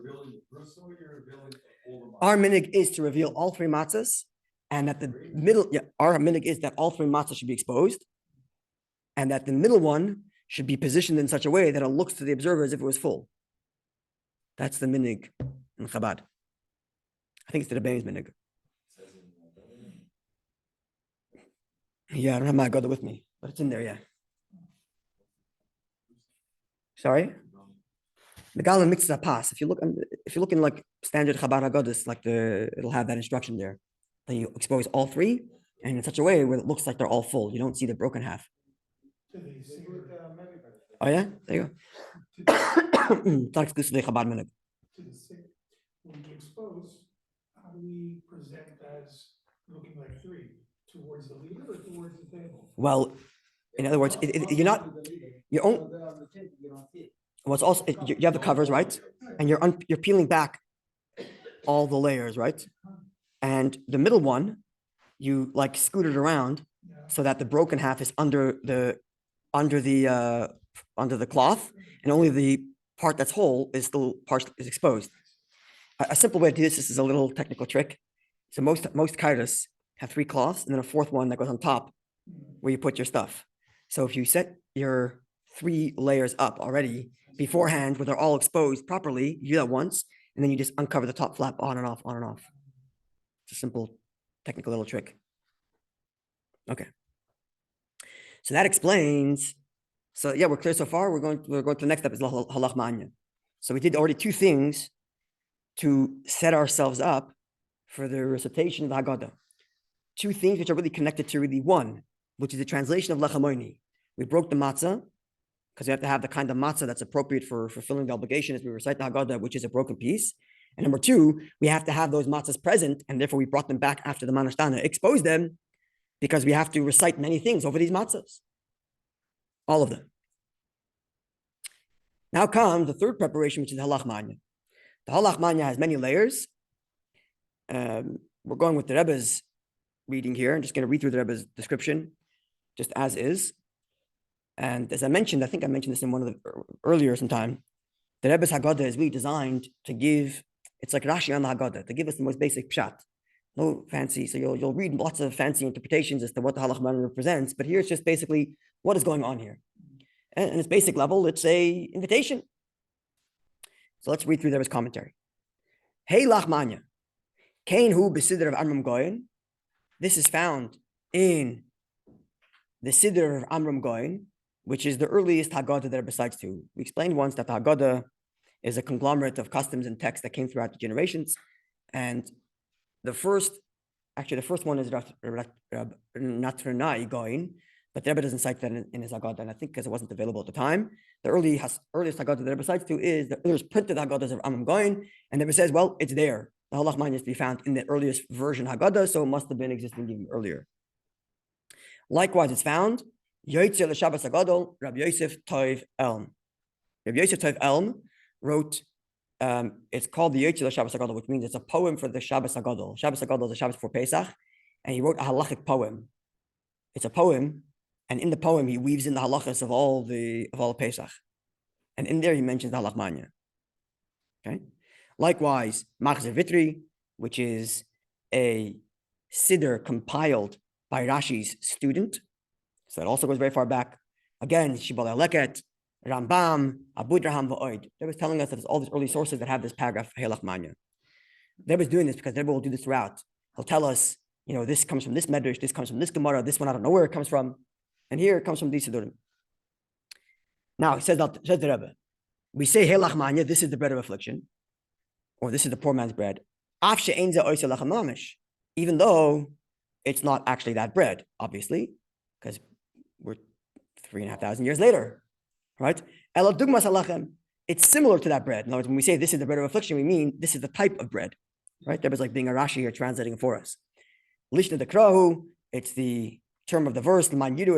A: Our minig is to reveal all three matzahs, and at the middle, our minig is that all three matzahs should be exposed, and that the middle one should be positioned in such a way that it looks to the observer as if it was full. That's the minig in Chabad. I think it's the Rebbe's minig. Yeah, I don't have my Haggadah with me, but it's in there, yeah. Sorry? Megala mitzvah pass. If you look in like standard Chabad Haggadahs, like it'll have that instruction there. That you expose all three, and in such a way where it looks like they're all full. You don't see the broken half. Oh yeah, there you go. It's not exclusively Chabad minig.
E: When we expose, how do we present as looking like three? Towards the leader or towards the table?
A: Well, in other words, you're not your own. Well, it's also you have the covers, right? And you're peeling back all the layers, right? And the middle one, you like scoot it around so that the broken half is under the cloth, and only the part that's whole is still partially exposed. A simple way to do this is a little technical trick. So most kairos have three cloths and then a fourth one that goes on top where you put your stuff. So if you set your three layers up already beforehand where they're all exposed properly, you do that once, and then you just uncover the top flap on and off, on and off. It's a simple technical little trick. Okay. So that explains. So yeah, we're clear so far. We're going to the next step is LACHMA ANYA. So we did already two things to set ourselves up for the recitation of the Haggadah. Two things which are really connected to really one, which is the translation of Lechamoni. We broke the matzah because we have to have the kind of matzah that's appropriate for fulfilling the obligation as we recite the Haggadah, which is a broken piece. And number two, we have to have those matzahs present, and therefore we brought them back after the Mah Nishtana, expose them, because we have to recite many things over these matzahs. All of them. Now comes the third preparation, which is the LACHMA ANYA. The LACHMA ANYA has many layers. We're going with the Rebbe's reading here. I'm just going to read through the Rebbe's description, just as is. And as I mentioned, I think I mentioned this in one of the earlier sometime, the Rebbe's Haggadah is really designed to give, it's like Rashi on the Haggadah, to give us the most basic pshat. No fancy, so you'll read lots of fancy interpretations as to what the LACHMA ANYA represents, but here it's just basically what is going on here. And its basic level, it's a invitation. So let's read through the Rebbe's commentary. Hey LACHMA ANYA, Kain hu b'SEDER of Amram Goyen. This is found in the SEDER of Amram Goyen, which is the earliest Haggadah that Rebbe cites to. We explained once that the Haggadah is a conglomerate of customs and texts that came throughout the generations. And the first one is Natranai Goyen, but the Rebbe doesn't cite that in his Haggadah, and I think because it wasn't available at the time. The earliest Haggadah that Rebbe cites to is there's printed Haggadahs of Amram Goyen, and the Rebbe says, well, it's there. The LACHMA ANYA is to be found in the earliest version Haggadah, so it must have been existing even earlier. Likewise, it's found Yoitzer l'Shabbos Hagadol, Rabbi Yosef Tov Elm. Rabbi Yosef Tov Elm wrote, it's called the Yoitzer l'Shabbos Hagadol, which means it's a poem for the Shabbos Hagadol. Shabbos Hagadol is the Shabbos before Pesach, and he wrote a halachic poem. It's a poem, and in the poem he weaves in the halachas of all Pesach, and in there he mentions the LACHMA ANYA. Okay. Likewise, Machzer Vitri, which is a SEDER compiled by Rashi's student. So that also goes very far back. Again, Shibbolei Leket, Rambam, Abudraham V'oid. They was telling us that there's all these early sources that have this paragraph, Hey LACHMA ANYA. They was doing this because they will do this throughout. He'll tell us, this comes from this Medrash, this comes from this Gemara, this one I don't know where it comes from. And here it comes from these Sidurim. Now, says the Rebbe, we say Hey LACHMA ANYA, this is the bread of affliction, or this is the poor man's bread, even though it's not actually that bread, obviously, because we're 3,500 years later, right? It's similar to that bread. In other words, when we say this is the bread of affliction, we mean this is the type of bread, right? That was like being a Rashi here translating for us. Lishna de Krahu, it's the term of the verse, is chalti,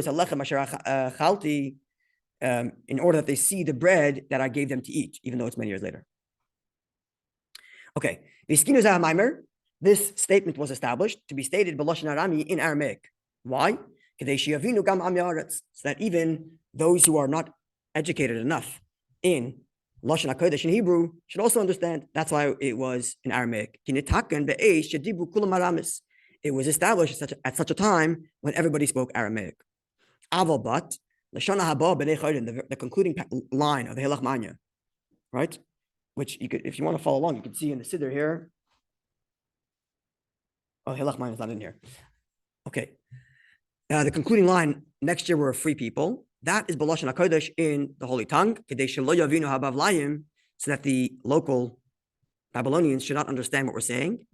A: in order that they see the bread that I gave them to eat, even though it's many years later. Okay. This statement was established to be stated in Aramaic. Why? So that even those who are not educated enough in Lashon HaKodesh in Hebrew should also understand. That's why it was in Aramaic. It was established at such a time when everybody spoke Aramaic. But the concluding line of the LACHMA, right? Which you could, if you want to follow along, you can see in the SEDER here. Oh, LACHMA is not in here. Okay. The concluding line, next year we're a free people. That is B'Lashon HaKodesh in the Holy Tongue, so that the local Babylonians should not understand what we're saying.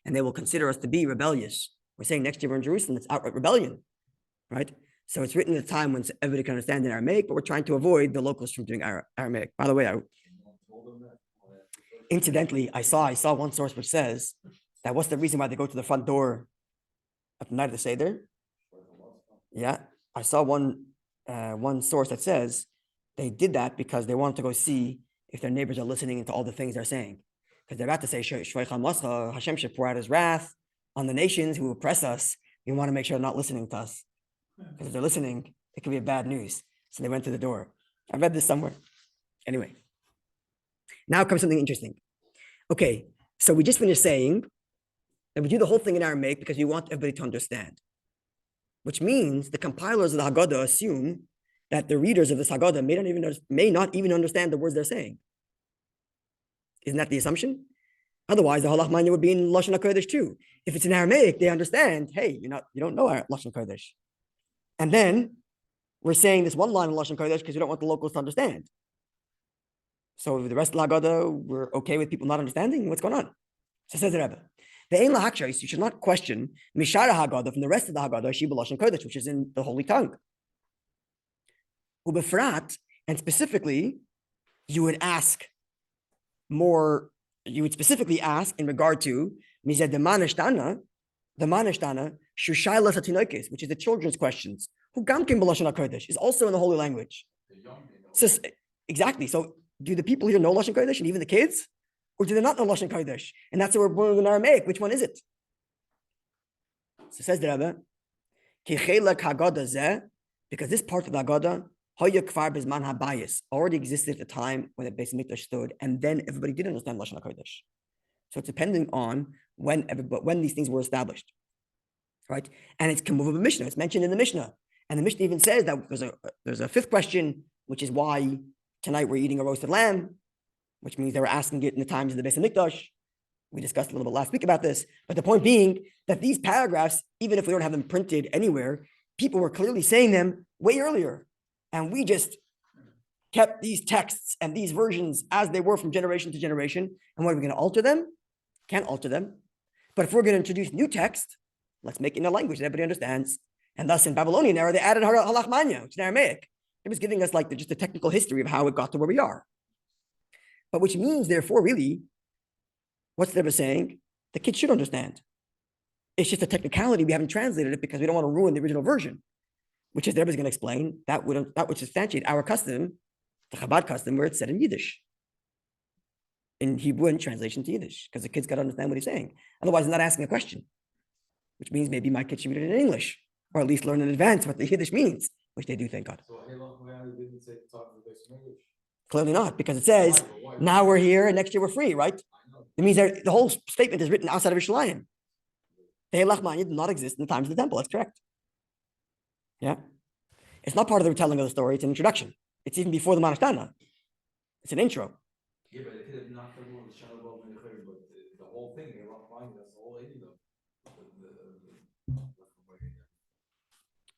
A: And they will consider us to be rebellious. We're saying next year we're in Jerusalem, it's outright rebellion, right? So it's written at a time when everybody can understand in Aramaic, but we're trying to avoid the locals from doing Aramaic. By the way, incidentally, I saw one source which says that what's the reason why they go to the front door at the night of the SEDER? Yeah, I saw one source that says they did that because they wanted to go see if their neighbors are listening to all the things they're saying. Because they're about to say, Hashem should pour out his wrath on the nations who oppress us. We want to make sure they're not listening to us. Because if they're listening, it could be a bad news. So they went to the door. I read this somewhere. Anyway, now comes something interesting. Okay, so we just finished saying that we do the whole thing in Aramaic because we want everybody to understand. Which means the compilers of the Haggadah assume that the readers of this Haggadah may not even understand the words they're saying. Isn't that the assumption? Otherwise, the Halach Manya would be in Lashon HaKodesh too. If it's in Aramaic, they understand, hey, you don't know Lashon HaKodesh. And then we're saying this one line in Lashon HaKodesh because we don't want the locals to understand. So the rest of the Haggadah, we're okay with people not understanding what's going on. So says the Rebbe. You should not question Mishara Haggadah from the rest of the Haggadah, Shiba Lashon Kodesh, which is in the Holy Tongue. Ubefrat, and specifically, you would specifically ask in regard to Mized the Mah Nishtana, Shushayla Satinoikis, which is the children's questions. Who Gamkim B'Lashon HaKodesh is also in the holy language. So, exactly. So, do the people here know Lashon Kodesh and even the kids? Or do they not know Lashon Kodesh? And that's what we're born in Aramaic. Which one is it? So says the Rebbe, because this part of the Haggadah already existed at the time when the Beis Mikdash stood, and then everybody did understand Lashon HaKodesh. So it's depending on when these things were established, right? And it's Kamuv Mishnah. It's mentioned in the Mishnah, and the Mishnah even says that there's a fifth question, which is why tonight we're eating a roasted lamb, which means they were asking it in the times of the Beis Mikdash. We discussed a little bit last week about this, but the point being that these paragraphs, even if we don't have them printed anywhere, people were clearly saying them way earlier. And we just kept these texts and these versions as they were from generation to generation. And what are we going to alter them? Can't alter them. But if we're going to introduce new text, let's make it in a language that everybody understands. And thus in Babylonian era, they added Halach Manya, which is in Aramaic. It was giving us just the technical history of how it got to where we are. But which means, therefore, really, what's the Rebbe saying? The kids should understand. It's just a technicality. We haven't translated it because we don't want to ruin the original version, which is the Rebbe is going to explain. That would substantiate our custom, the Chabad custom, where it's said in Yiddish, in Hebrew and translation to Yiddish, because the kids got to understand what he's saying. Otherwise, they're not asking a question, which means maybe my kids should read it in English, or at least learn in advance what the Yiddish means, which they do, thank God.
C: So didn't say talk to the Beis Mikdash.
A: Clearly not, because it says, now we're here and next year we're free, right? It means that the whole statement is written outside of Yerushalayim. The LACHMA did not exist in the times of the temple. That's correct. Yeah. It's not part of the retelling of the story. It's an introduction. It's even before the Mah Nishtana. It's an intro.
C: Yeah, but it could have knocked everyone the shadow above the clear, but the whole thing, they rock fine, that's the whole idea though.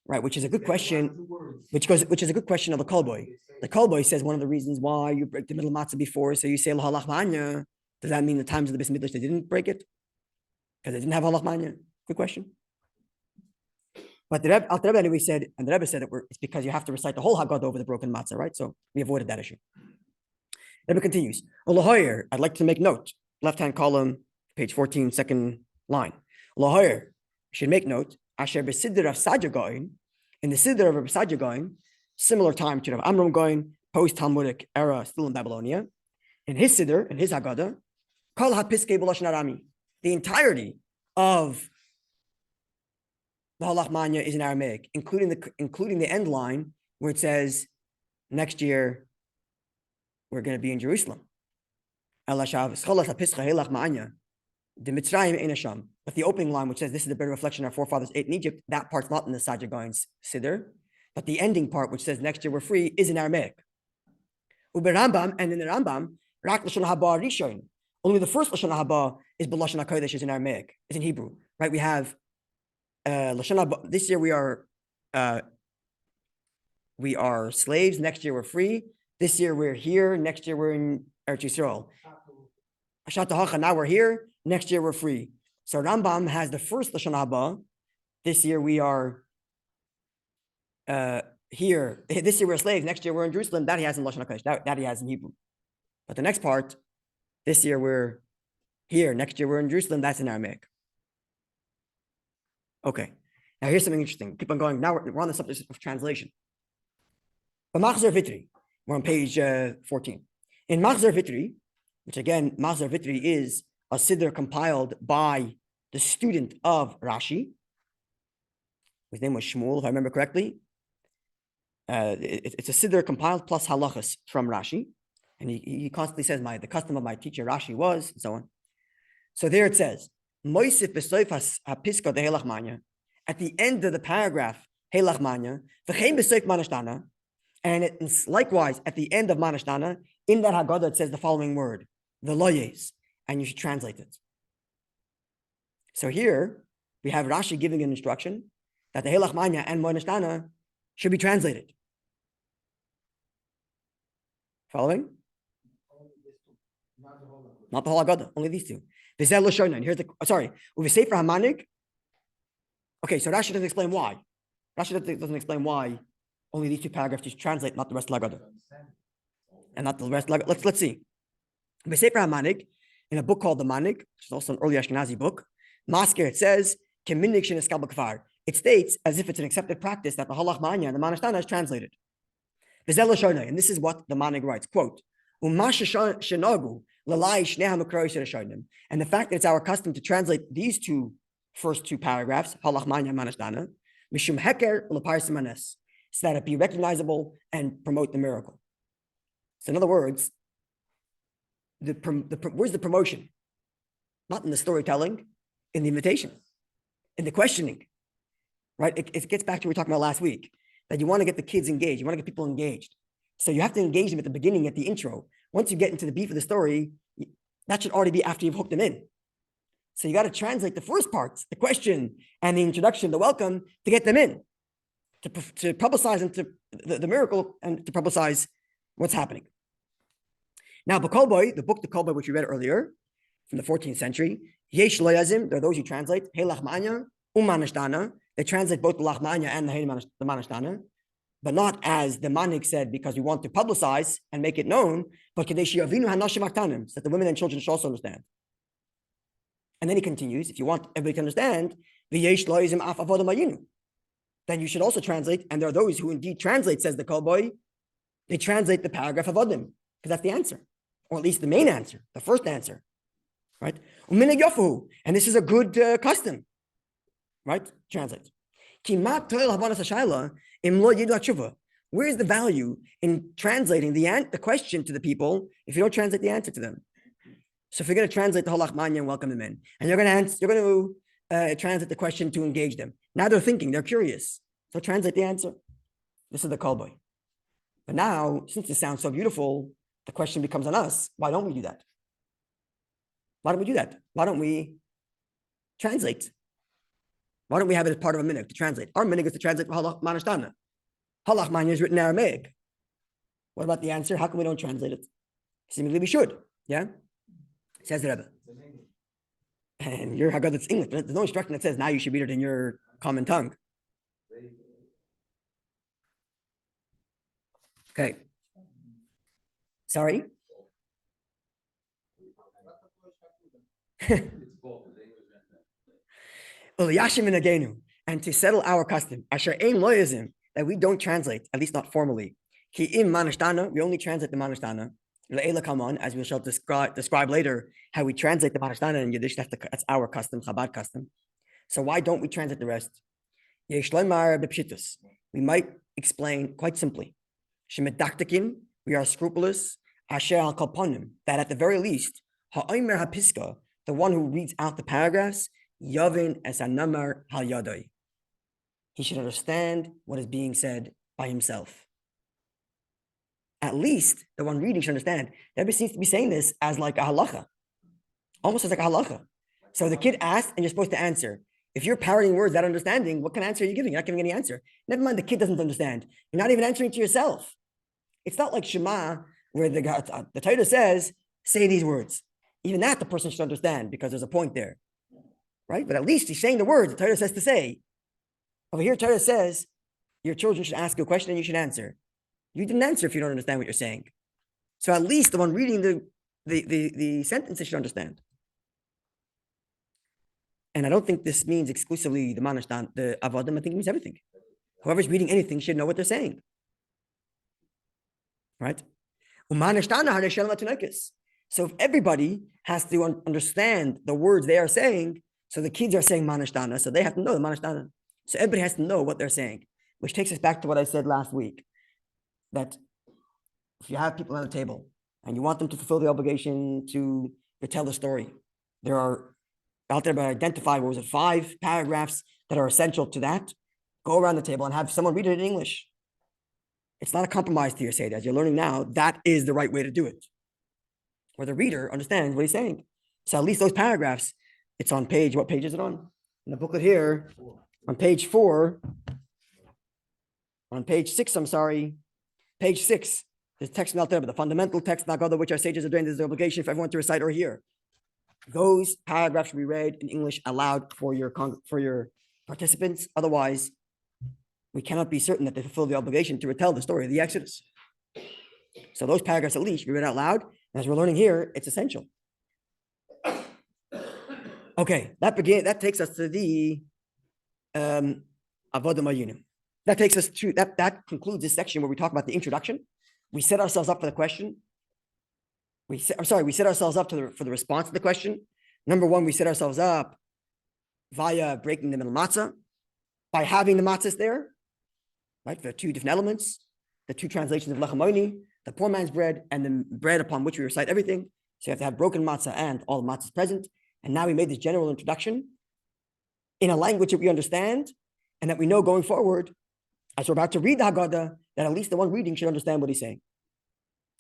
A: Right, which is a good question, which is a good question of the Kolboy. The Kolboy says one of the reasons why you break the middle matzah before, so you say Halach Manya, does that mean the times of the Beis Mikdash they didn't break it? Because they didn't have Halach Manya? Good question. But the Rebbe anyway said, and the Rebbe said it's because you have to recite the whole Haggadah over the broken matzah, right? So we avoided that issue. The Rebbe continues. Olahoyer, I'd like to make note, left-hand column, page 14, second line. Olahoyer, should make note, Asher b'SEDER of Sadia Goin, in the SEDER of Sadia Goin, similar time to Rav Amram Goin, post-Talmudic era, still in Babylonia. in his SEDER, in his Haggadah, Kol HaPiskei B'Lashon Arami. The entirety of the LACHMA is in Aramaic, including the end line where it says, next year we're going to be in Jerusalem. But the opening line, which says this is the better reflection our forefathers ate in Egypt, that part's not in the Sajagoin's SEDER. But the ending part, which says next year we're free, is in Aramaic. And in the Rambam, Rak Lashon Haba Rishon. Only the first Lashon Haba is B'Lashon HaKodesh, is in Aramaic, is in Hebrew. Right? We have Lashon Haba. This year we are slaves. Next year we're free. This year we're here. Next year we're in Eretz Yisrael. Now we're here. Next year we're free. So Rambam has the first Lashon Haba. This year we are here. This year we're slaves. Next year we're in Jerusalem. That he has in Lashon HaKodesh. That he has in Hebrew. But the next part, this year we're here. Next year we're in Jerusalem. That's in Aramaic. Okay. Now here's something interesting. Keep on going. Now we're on the subject of translation. But Machzer Vitri, we're on page 14. In Machzer Vitri, which again, Machzer Vitri is a SEDER compiled by the student of Rashi. His name was Shmuel, if I remember correctly. It's a SEDER compiled plus halachas from Rashi. And he constantly says, the custom of my teacher Rashi was, and so on. So there it says, Moisif b'soif hapiska de HaLACHMA, at the end of the paragraph, HaLACHMA, v'chein b'soif Mah Nishtana, and it's likewise at the end of Mah Nishtana, in that Haggadah it says the following word, the loyes, and you should translate it. So here we have Rashi giving an instruction that the HaLACHMA and Mah Nishtana should be translated. Following? Not the whole Haggadah, only these two. Here's the Sefer Hamanik. Okay, so Rashi doesn't explain why. Rashi doesn't explain why only these two paragraphs to translate, not the rest of the Haggadah. And not the rest of the Haggadah. Let's see. The Sefer Hamanik, in a book called the Manik, which is also an early Ashkenazi book, Masker, it says, it states as if it's an accepted practice that the HaLACHMA and the Mah Nishtana is translated. And this is what the Manik writes, quote, and the fact that it's our custom to translate these first two paragraphs, HaLACHMA and Mah Nishtana, mishum heker l'parsimanes, so that it be recognizable and promote the miracle. So in other words, where's the promotion? Not in the storytelling, in the invitation, in the questioning, right? It gets back to what we were talking about last week, that you want to get the kids engaged. You want to get people engaged. So you have to engage them at the beginning, at the intro. Once you get into the beef of the story, that should already be after you've hooked them in. So you got to translate the first parts, the question and the introduction, the welcome, to get them in, to publicize into the miracle and to publicize what's happening. Now, the book The Kol Boy, which we read earlier from the 14th century, Yesh Loyazim, there are those who translate, HaLACHMA, Mah Nishtana. They translate both the LACHMA and the Mah Nishtana, but not as the Manik said, because we want to publicize and make it known, but Kadesh Yavinu Hanashim Aktanim, so that the women and children should also understand. And then he continues, if you want everybody to understand, V'yesh Loyazim Af AVADIM HAYINU, then you should also translate, and there are those who indeed translate, says the Kol Boy, they translate the paragraph of Avadim, because that's the answer, or at least the main answer, the first answer, right? And this is a good custom, right? Translate. Where's the value in translating the question to the people if you don't translate the answer to them? So if you're going to translate the HaLACHMA and welcome them in, and you're going to translate the question to engage them. Now they're thinking, they're curious. So translate the answer. This is the Kol Boy. But now, since it sounds so beautiful, the question becomes on us. Why don't we do that? Why don't we do that? Why don't we translate? Why don't we have it as part of a minhag to translate? Our minhag is to translate Mah Nishtana. HaLACHMA is written in Aramaic. What about the answer? How come we don't translate it? Seemingly we should. Yeah? Says the Rebbe. And your Haggadah, it's English. There's no instruction that says now you should read it in your common tongue. Okay. Sorry? And to settle our custom, that we don't translate, at least not formally. We only translate the Mah Nishtana. As we shall describe later, how we translate the Mah Nishtana in Yiddish. That's our custom, Chabad custom. So why don't we translate the rest? We might explain quite simply. We are scrupulous. That at the very least, the one who reads out the paragraphs, Yavin es anamar hal yadai. He should understand what is being said by himself. At least the one reading should understand. The Rebbe seems to be saying this as like a halacha, almost as like a halacha. So the kid asked, and you're supposed to answer. If you're parroting words without understanding, what kind of answer are you giving? You're not giving any answer. Never mind, the kid doesn't understand. You're not even answering to yourself. It's not like Shema, where the Torah says, say these words. Even that the person should understand because there's a point there, right? But at least he's saying the words the Torah says to say. Over here, Torah says, your children should ask you a question and you should answer. You didn't answer if you don't understand what you're saying. So at least the one reading the sentences should understand. And I don't think this means exclusively the Mah Nishtana, the AVADIM. I think it means everything. Whoever's reading anything should know what they're saying. Right? So if everybody has to understand the words they are saying, so the kids are saying Mah Nishtana, so they have to know the Mah Nishtana. So everybody has to know what they're saying, which takes us back to what I said last week, that if you have people on the table and you want them to fulfill the obligation to tell the story, there are out there by identify, 5 paragraphs that are essential to that. Go around the table and have someone read it in English. It's not a compromise to your SEDER. As you're learning now, that is the right way to do it, where the reader understands what he's saying. So at least those paragraphs, it's on page, what page is it on? In the booklet here, on page 4, on page 6, I'm sorry, page 6, there's text out there, but the fundamental text, Haggadah, which our sages are doing, there's an obligation for everyone to recite or hear. Those paragraphs should be read in English aloud for your participants. Otherwise, we cannot be certain that they fulfill the obligation to retell the story of the Exodus. So those paragraphs at least should be read out loud. And as we're learning here, it's essential. Okay, that takes us to the AVADIM HAYINU. That takes us to that concludes this section where we talk about the introduction. We set ourselves up for the question. We set ourselves up for the response to the question. Number one, we set ourselves up via breaking the middle matzah, by having the matzahs there, right? There are 2 different elements, the 2 translations of LACHMA, the poor man's bread, and the bread upon which we recite everything. So you have to have broken matzah and all the matzahs present. And now we made this general introduction in a language that we understand and that we know going forward, as we're about to read the Haggadah, that at least the one reading should understand what he's saying.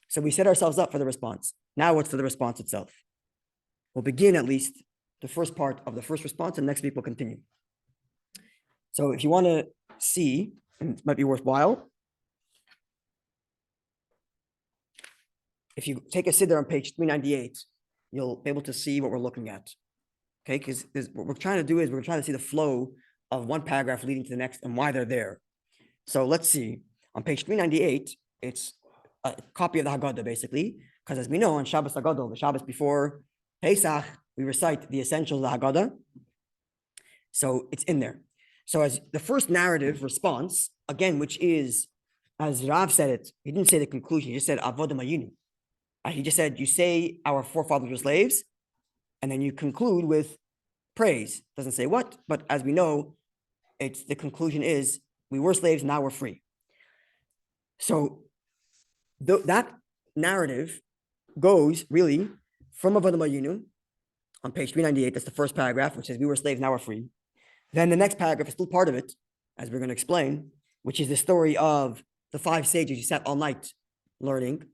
A: So we set ourselves up for the response. Now what's to the response itself? We'll begin at least the first part of the first response, and next week we'll continue. So if you want to see, and it might be worthwhile, if you take a SEDER on page 398, you'll be able to see what we're looking at. Okay, because what we're trying to do is we're trying to see the flow of one paragraph leading to the next and why they're there. So let's see. On page 398, it's a copy of the Haggadah, basically, because as we know, on Shabbos Haggadah, the Shabbos before Pesach, we recite the essentials of the Haggadah. So it's in there. So as the first narrative response, again, which is, as Rav said it, he didn't say the conclusion, he just said AVADIM HAYINU. He just said, you say our forefathers were slaves, and then you conclude with praise. Doesn't say what, but as we know, the conclusion is, we were slaves, now we're free. So that narrative goes really from AVADIM HAYINU on page 398, that's the first paragraph, which says we were slaves, now we're free. Then the next paragraph is still part of it, as we're going to explain, which is the story of the 5 sages who sat all night learning.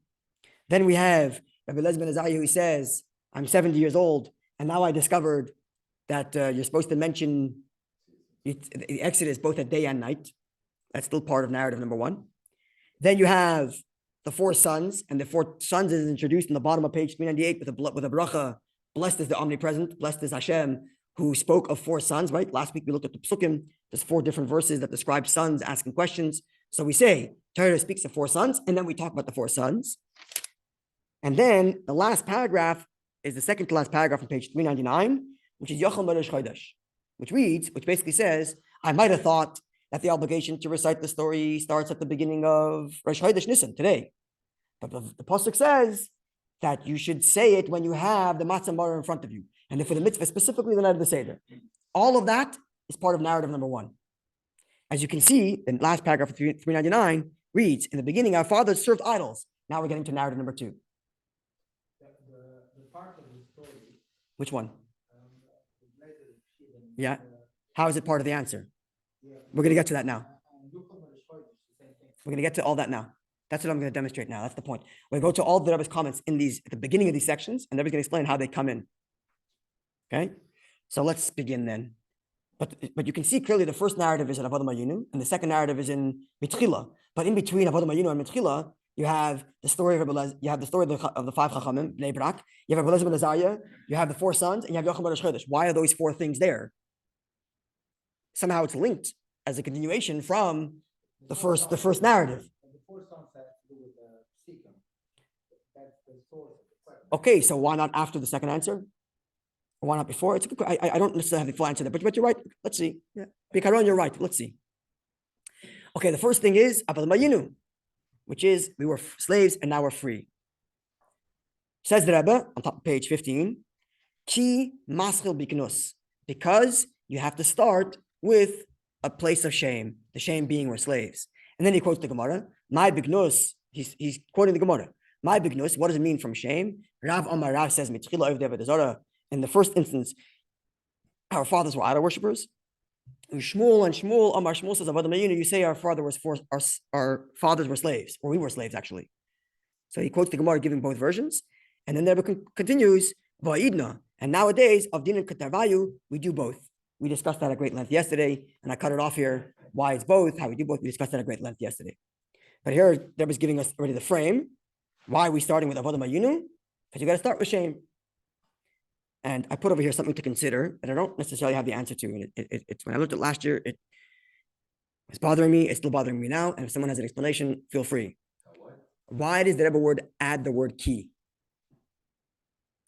A: Then we have Rabbi ELIEZER AZARIA, who says, I'm 70 years old, and now I discovered that you're supposed to mention the Exodus both at day and night. That's still part of narrative number 1. Then you have the 4 sons, and the 4 sons is introduced in the bottom of page 398 with a bracha. Blessed is the omnipresent, blessed is Hashem, who spoke of 4 sons, right? Last week we looked at the psukim. There's 4 different verses that describe sons asking questions. So we say, Torah speaks of 4 sons, and then we talk about the 4 sons. And then the last paragraph is the second to last paragraph on page 399, which is Yochel Rosh Chodesh, which basically says, I might have thought that the obligation to recite the story starts at the beginning of Rosh Chodesh Nisan, today. But the pasuk says, that you should say it when you have the matzah maror in front of you, and then for the mitzvah, specifically the night of the Seder. All of that is part of narrative number one. As you can see, the last paragraph of 399 reads, in the beginning, our fathers served idols. Now we're getting to narrative number two.
D: The part of the story.
A: Which one?
D: The later Shivan,
A: Yeah. How is it part of the answer?
D: yeah.
A: We're going to get to that now.
D: And look on the Shoydish, the same thing.
A: We're going to get to all that now. That's what I'm going to demonstrate now. That's the point. We're going to go to all the Rebbe's comments in these at the beginning of these sections, and Rebbe's going to explain how they come in. Okay? So let's begin then. But you can see clearly the first narrative is in AVADIM HAYINU, and the second narrative is in Mitchila. But in between AVADIM HAYINU and Mitchila, you have the story of Rabbi, you have the story of the 5 Chachamim, Bnei BRAK, you have ELIEZER ben AZARIA, you have the 4 sons, and you have Yochanan ben Chodesh. Why are those 4 things there? Somehow it's linked as a continuation from the first narrative.
D: And the 4 songs have to do with the Sikkim. That's the source of the question.
A: Okay, so why not after the second answer? Or why not before? It's a good, I don't necessarily have the full answer there, but you're right. Let's see. Yeah. Bikaron, you're right. Let's see. Okay, the first thing is AVADIM HAYINU, which is we were slaves and now we're free. Says the Rebbe on top of page 15, Ki maschil biknus, because you have to start with a place of shame, the shame being we're slaves. And then he quotes the Gemara, my bignus, he's quoting the Gemara. My bignus, what does it mean from shame? Rav Amar Rav says, in the first instance, our fathers were idol worshippers. Shmuel Amar Shmuel says, AVADIM HAYINU, you say our fathers were slaves, or we were slaves actually. So he quotes the Gemara giving both versions. And then Rebbe continues, and nowadays, of din and katarvayu, we do both. We discussed that at great length yesterday, and I cut it off here. Why it's both, how we do both, we discussed that at great length yesterday. But here, Rebbe's giving us already the frame. Why are we starting with AVADIM HAYINU? Because you got to start with shame. And I put over here something to consider that I don't necessarily have the answer to. And it's when I looked at last year, it was bothering me. It's still bothering me now. And if someone has an explanation, feel free. Why does the Rebbe word add the word ki?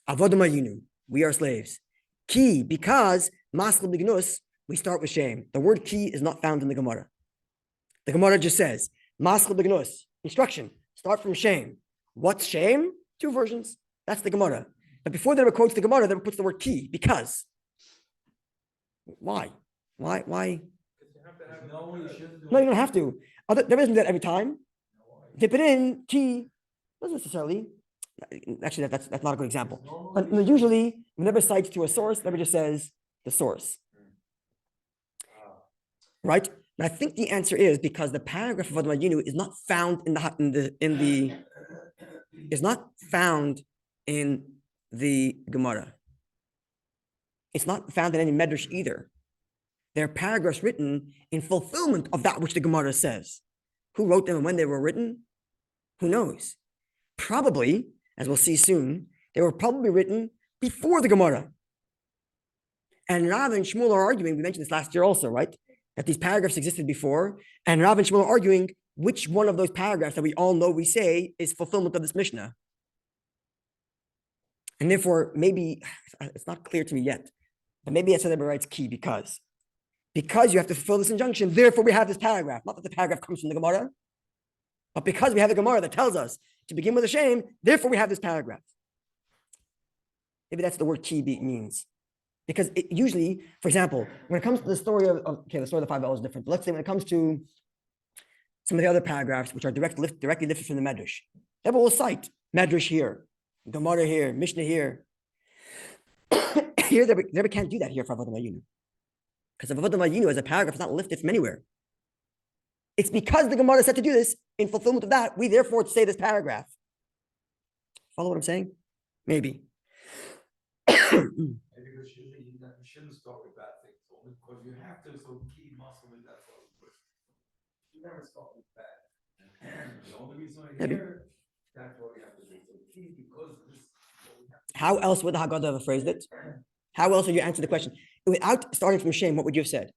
A: AVADIM HAYINU, we are slaves. Ki, because maschil bignus, we start with shame. The word ki is not found in the Gemara. The Gemara just says, maschil bignus, instruction, start from shame. What's shame? 2 versions. That's the Gemara. But before the Rebbe quotes the Gemara, the Rebbe puts the word ki, because. Why? Why?
C: No, you shouldn't do
A: No, you
C: it.
A: don't have to. There isn't that every time. Dip it in, ki, doesn't necessarily. Actually, that's not a good example. But usually, whenever cites to a source, Rebbe just says the source. Right? And I think the answer is because the paragraph of AVADIM HAYINU is not found in the Gemara. It's not found in any Medrash either. There are paragraphs written in fulfillment of that which the Gemara says. Who wrote them and when they were written? Who knows? Probably, as we'll see soon, they were probably written before the Gemara. And Rav and Shmuel are arguing, we mentioned this last year also, right? That these paragraphs existed before, and Rav and Shmuel are arguing which one of those paragraphs that we all know we say is fulfillment of this Mishnah. And therefore, maybe, it's not clear to me yet, but maybe SEDER writes ki because you have to fulfill this injunction, therefore we have this paragraph. Not that the paragraph comes from the Gemara, but because we have the Gemara that tells us to begin with a shame, therefore we have this paragraph. Maybe that's the word ki means. Because it usually, for example, when it comes to the story of the story of the 5 bells is different. But let's say when it comes to some of the other paragraphs, which are directly lifted from the Medrash, Rebbe will cite Medrash here, Gemara here, Mishnah here. Here, Rebbe can't do that here for AVADIM HAYINU. Because AVADIM HAYINU as a paragraph is not lifted from anywhere. It's because the Gemara said to do this, in fulfillment of that, we therefore say this paragraph. Follow what I'm saying? Maybe.
C: Maybe because you shouldn't start with bad things, only because you have to, so keep muscle with that sort of person. You never start with bad. The only reason I
A: Maybe.
C: hear, that's what we have to do. So keep, because this is what we have to do.
A: How else would the Haggadah have phrased it? How else would you answer the question? Without starting from shame, what would you have said?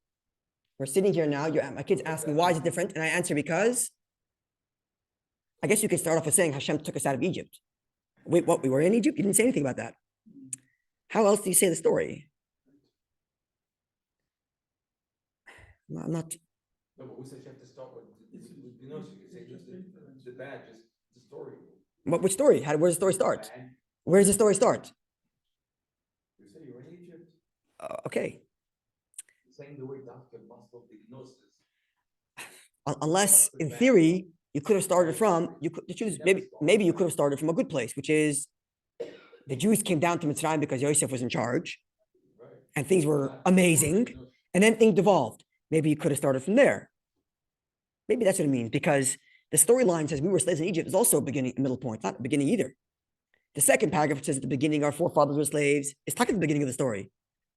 A: We're sitting here now, my kids ask me, why is it different? And I answer, because I guess you could start off with saying Hashem took us out of Egypt. Wait, what? We were in Egypt? You didn't say anything about that. How else do you say the story? No, I'm not.
C: No, but we said you have to start with you know, so you can say just the bad, just the story.
A: Which story? Where does the story start? Where does the story start?
C: You say you're in Egypt,
A: Okay.
C: saying the way doctor must have diagnosed this.
A: Unless in theory you could have started from maybe you could have started from a good place, which is the Jews came down to Mitzrayim because Yosef was in charge
C: Right.
A: and things were amazing, and then things devolved. Maybe you could have started from there. Maybe that's what it means, because the storyline says we were slaves in Egypt is also a beginning, a middle point, not the beginning either. The second paragraph says at the beginning our forefathers were slaves. It's talking at the beginning of the story.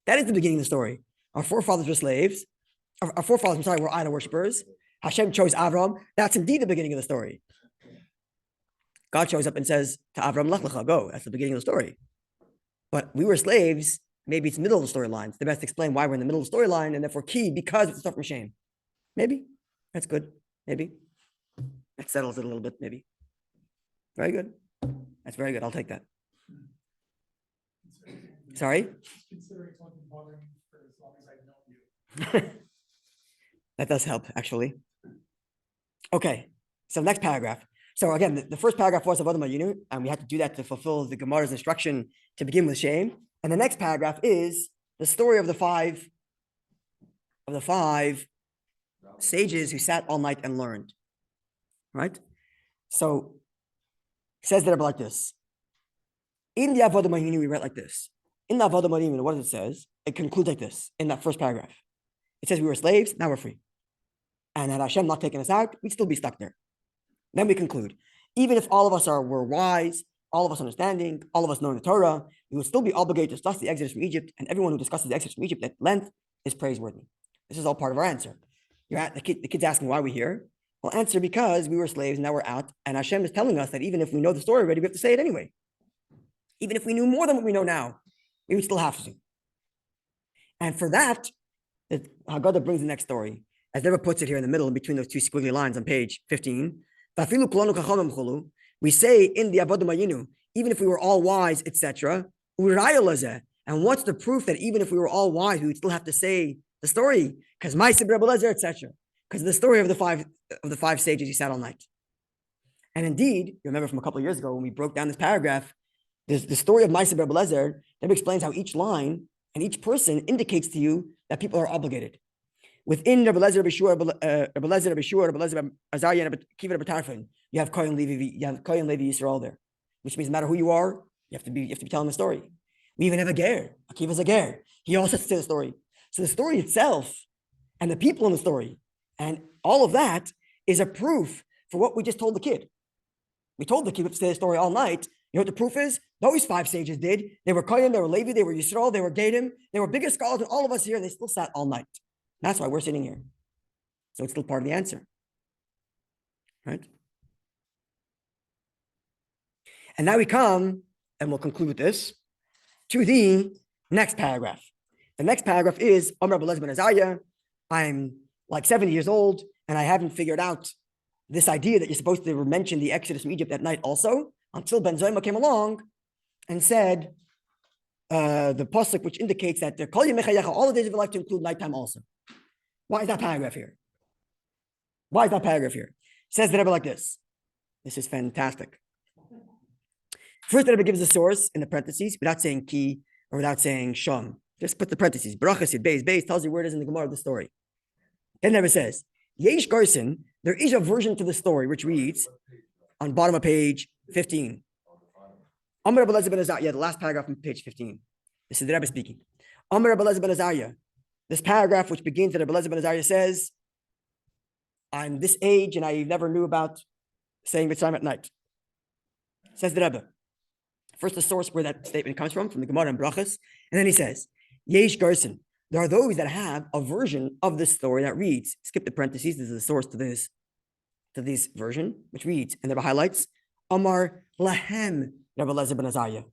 A: That is the beginning of the story. Our forefathers were slaves. Our forefathers, were idol worshippers. Hashem chose Avram. That's indeed the beginning of the story. God shows up and says to Avram, Lech lecha, go. That's the beginning of the story. But we were slaves. Maybe it's the middle of the storyline. It's the best to explain why we're in the middle of the storyline, and therefore key because it's stuff from shame. Maybe. That's good. Maybe. That settles it a little bit, maybe. Very good. That's very good. I'll take that. Sorry?
E: Considering it's only been bothering me for as long as I've known you.
A: That does help, actually. Okay, so next paragraph. So again, the first paragraph was AVADIM HAYINU, and we had to do that to fulfill the Gemara's instruction to begin with shame. And the next paragraph is the story of the five sages who sat all night and learned. Right? So says the Rebbe like this. In the AVADIM HAYINU, we read like this. In the AVADIM HAYINU, what does it says? It concludes like this in that first paragraph. It says we were slaves, now we're free. And had Hashem not taken us out, we'd still be stuck there. Then we conclude, even if all of us were wise, all of us understanding, all of us knowing the Torah, we would still be obligated to discuss the Exodus from Egypt, and everyone who discusses the Exodus from Egypt at length is praiseworthy. This is all part of our answer. The kid's asking why we're here. Well, answer because we were slaves, and now we're out, and Hashem is telling us that even if we know the story already, we have to say it anyway. Even if we knew more than what we know now, we would still have to. And for that, the Haggadah brings the next story. As Rebbe puts it here in the middle, in between those two squiggly lines on page 15, we say in the AVADIM HAYINU, even if we were all wise, etc., and what's the proof that even if we were all wise, we would still have to say the story? Because MAASEH ELIEZER, etc. Because the story of the five sages who sat all night. And indeed, you remember from a couple of years ago when we broke down this paragraph, the story of MAASEH ELIEZER, Rebbe explains how each line and each person indicates to you that people are obligated. Within Rabbi ELIEZER, Rabbi Shua, Rabbi ELIEZER, AZARIA, and Kiva, Rabbi Tarfon, you have Kohen Levi Yisrael there, which means no matter who you are, you have to be telling the story. We even have a ger. Akiva's a ger. He also has to say the story. So the story itself and the people in the story and all of that is a proof for what we just told the kid. We told the kid to say the story all night. You know what the proof is? Those five sages did. They were Kohen, they were Levi, they were Yisrael, they were Gadim, they were bigger scholars than all of us here, and they still sat all night. That's why we're sitting here. So it's still part of the answer. Right? And now we come, and we'll conclude with this, to the next paragraph. The next paragraph is, Rabbi ELIEZER ben AZARIA, I'm like 70 years old, and I haven't figured out this idea that you're supposed to mention the Exodus from Egypt at night also, until Ben Zoyma came along and said, the pasuk which indicates that all the days of your life to include nighttime also. Why is that paragraph here? Why is that paragraph here? Says the Rebbe like this. This is fantastic. First, the Rebbe gives the source in the parentheses without saying ki or without saying sham. Just put the parentheses. Brachas, beis, tells you where it is in the Gemara of the story. Then the Rebbe says, Yesh Garson, there is a version to the story which reads on bottom of page 15. Amar Rabbi ELIEZER ben AZARIA, the last paragraph on page 15. This is the Rebbe speaking. Amar Rabbi ELIEZER ben AZARIA. This paragraph, which begins that Rabbi ELIEZER ben AZARIA says, I'm this age and I never knew about saying Mitzrayim at night. Says the Rebbe. First, the source where that statement comes from the Gemara and Brachas. And then he says, Yesh Garson. There are those that have a version of this story that reads, skip the parentheses, this is the source to this version, which reads, and the highlights, Amar Lahem Rabbi ELIEZER ben AZARIA.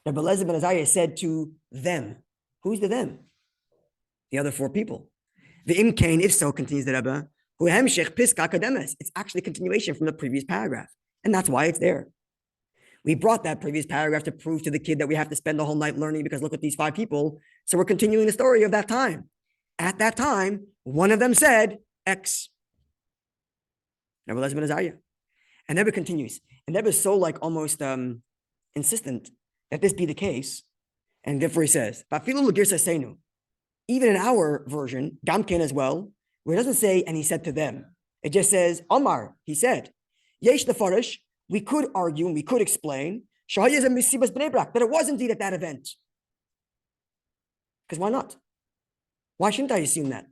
A: Rabbi ELIEZER ben AZARIA said to them. Who's the them? The other four people. The imkain, if so, continues the Rebbe, it's actually a continuation from the previous paragraph. And that's why it's there. We brought that previous paragraph to prove to the kid that we have to spend the whole night learning because look at these five people. So we're continuing the story of that time. At that time, one of them said X. Rabbi ELIEZER ben AZARIA. And Rebbe continues. And Rebbe is so like almost insistent that this be the case. And therefore he says, even in our version, Gamken as well, where it doesn't say, and he said to them, it just says, Amar, he said, Yesh the Farish, we could argue and we could explain that it was indeed at that event. Because why not? Why shouldn't I assume that?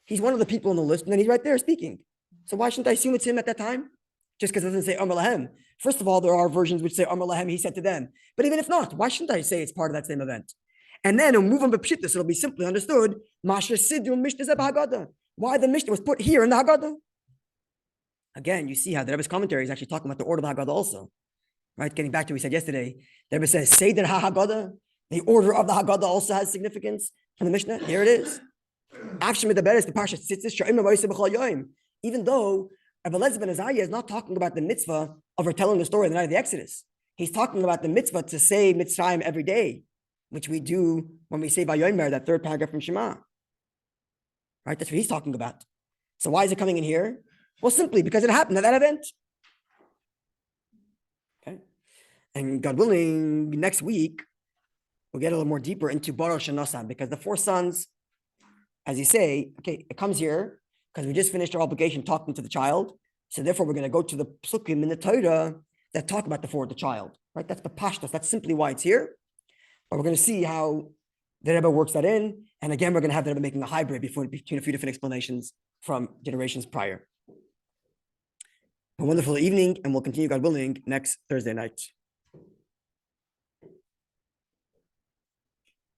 A: He's one of the people on the list, and then he's right there speaking. So why shouldn't I assume it's him at that time? Just because it doesn't say Amar Lahem. First of all, there are versions which say Amar Lahem, he said to them. But even if not, why shouldn't I say it's part of that same event? And then it'll move on b'pshittus, so it'll be simply understood. Why the Mishnah was put here in the Haggadah. Again, you see how the Rebbe's commentary is actually talking about the order of the Haggadah also. Right? Getting back to what we said yesterday, the Rebbe says, SEDER HaHaggadah, the order of the Haggadah also has significance from the Mishnah. Here it is. Even though ELIEZER ben AZARIA is not talking about the mitzvah of retelling the story of the night of the Exodus. He's talking about the mitzvah to say Mitzrayim every day, which we do when we say Hayom Yom, that third paragraph from Shema. Right? That's what he's talking about. So why is it coming in here? Well, simply because it happened at that event. Okay. And God willing, next week, we'll get a little more deeper into Baruch Shenosan, because the 4 sons, as you say, okay, it comes here because we just finished our obligation talking to the child. So therefore, we're going to go to the psukim in the Torah that talk about the 4 of the child. Right? That's the pashtas. That's simply why it's here. But we're going to see how the Rebbe works that in. And again, we're going to have the Rebbe making a hybrid between a few different explanations from generations prior. A wonderful evening, and we'll continue, God willing, next Thursday night.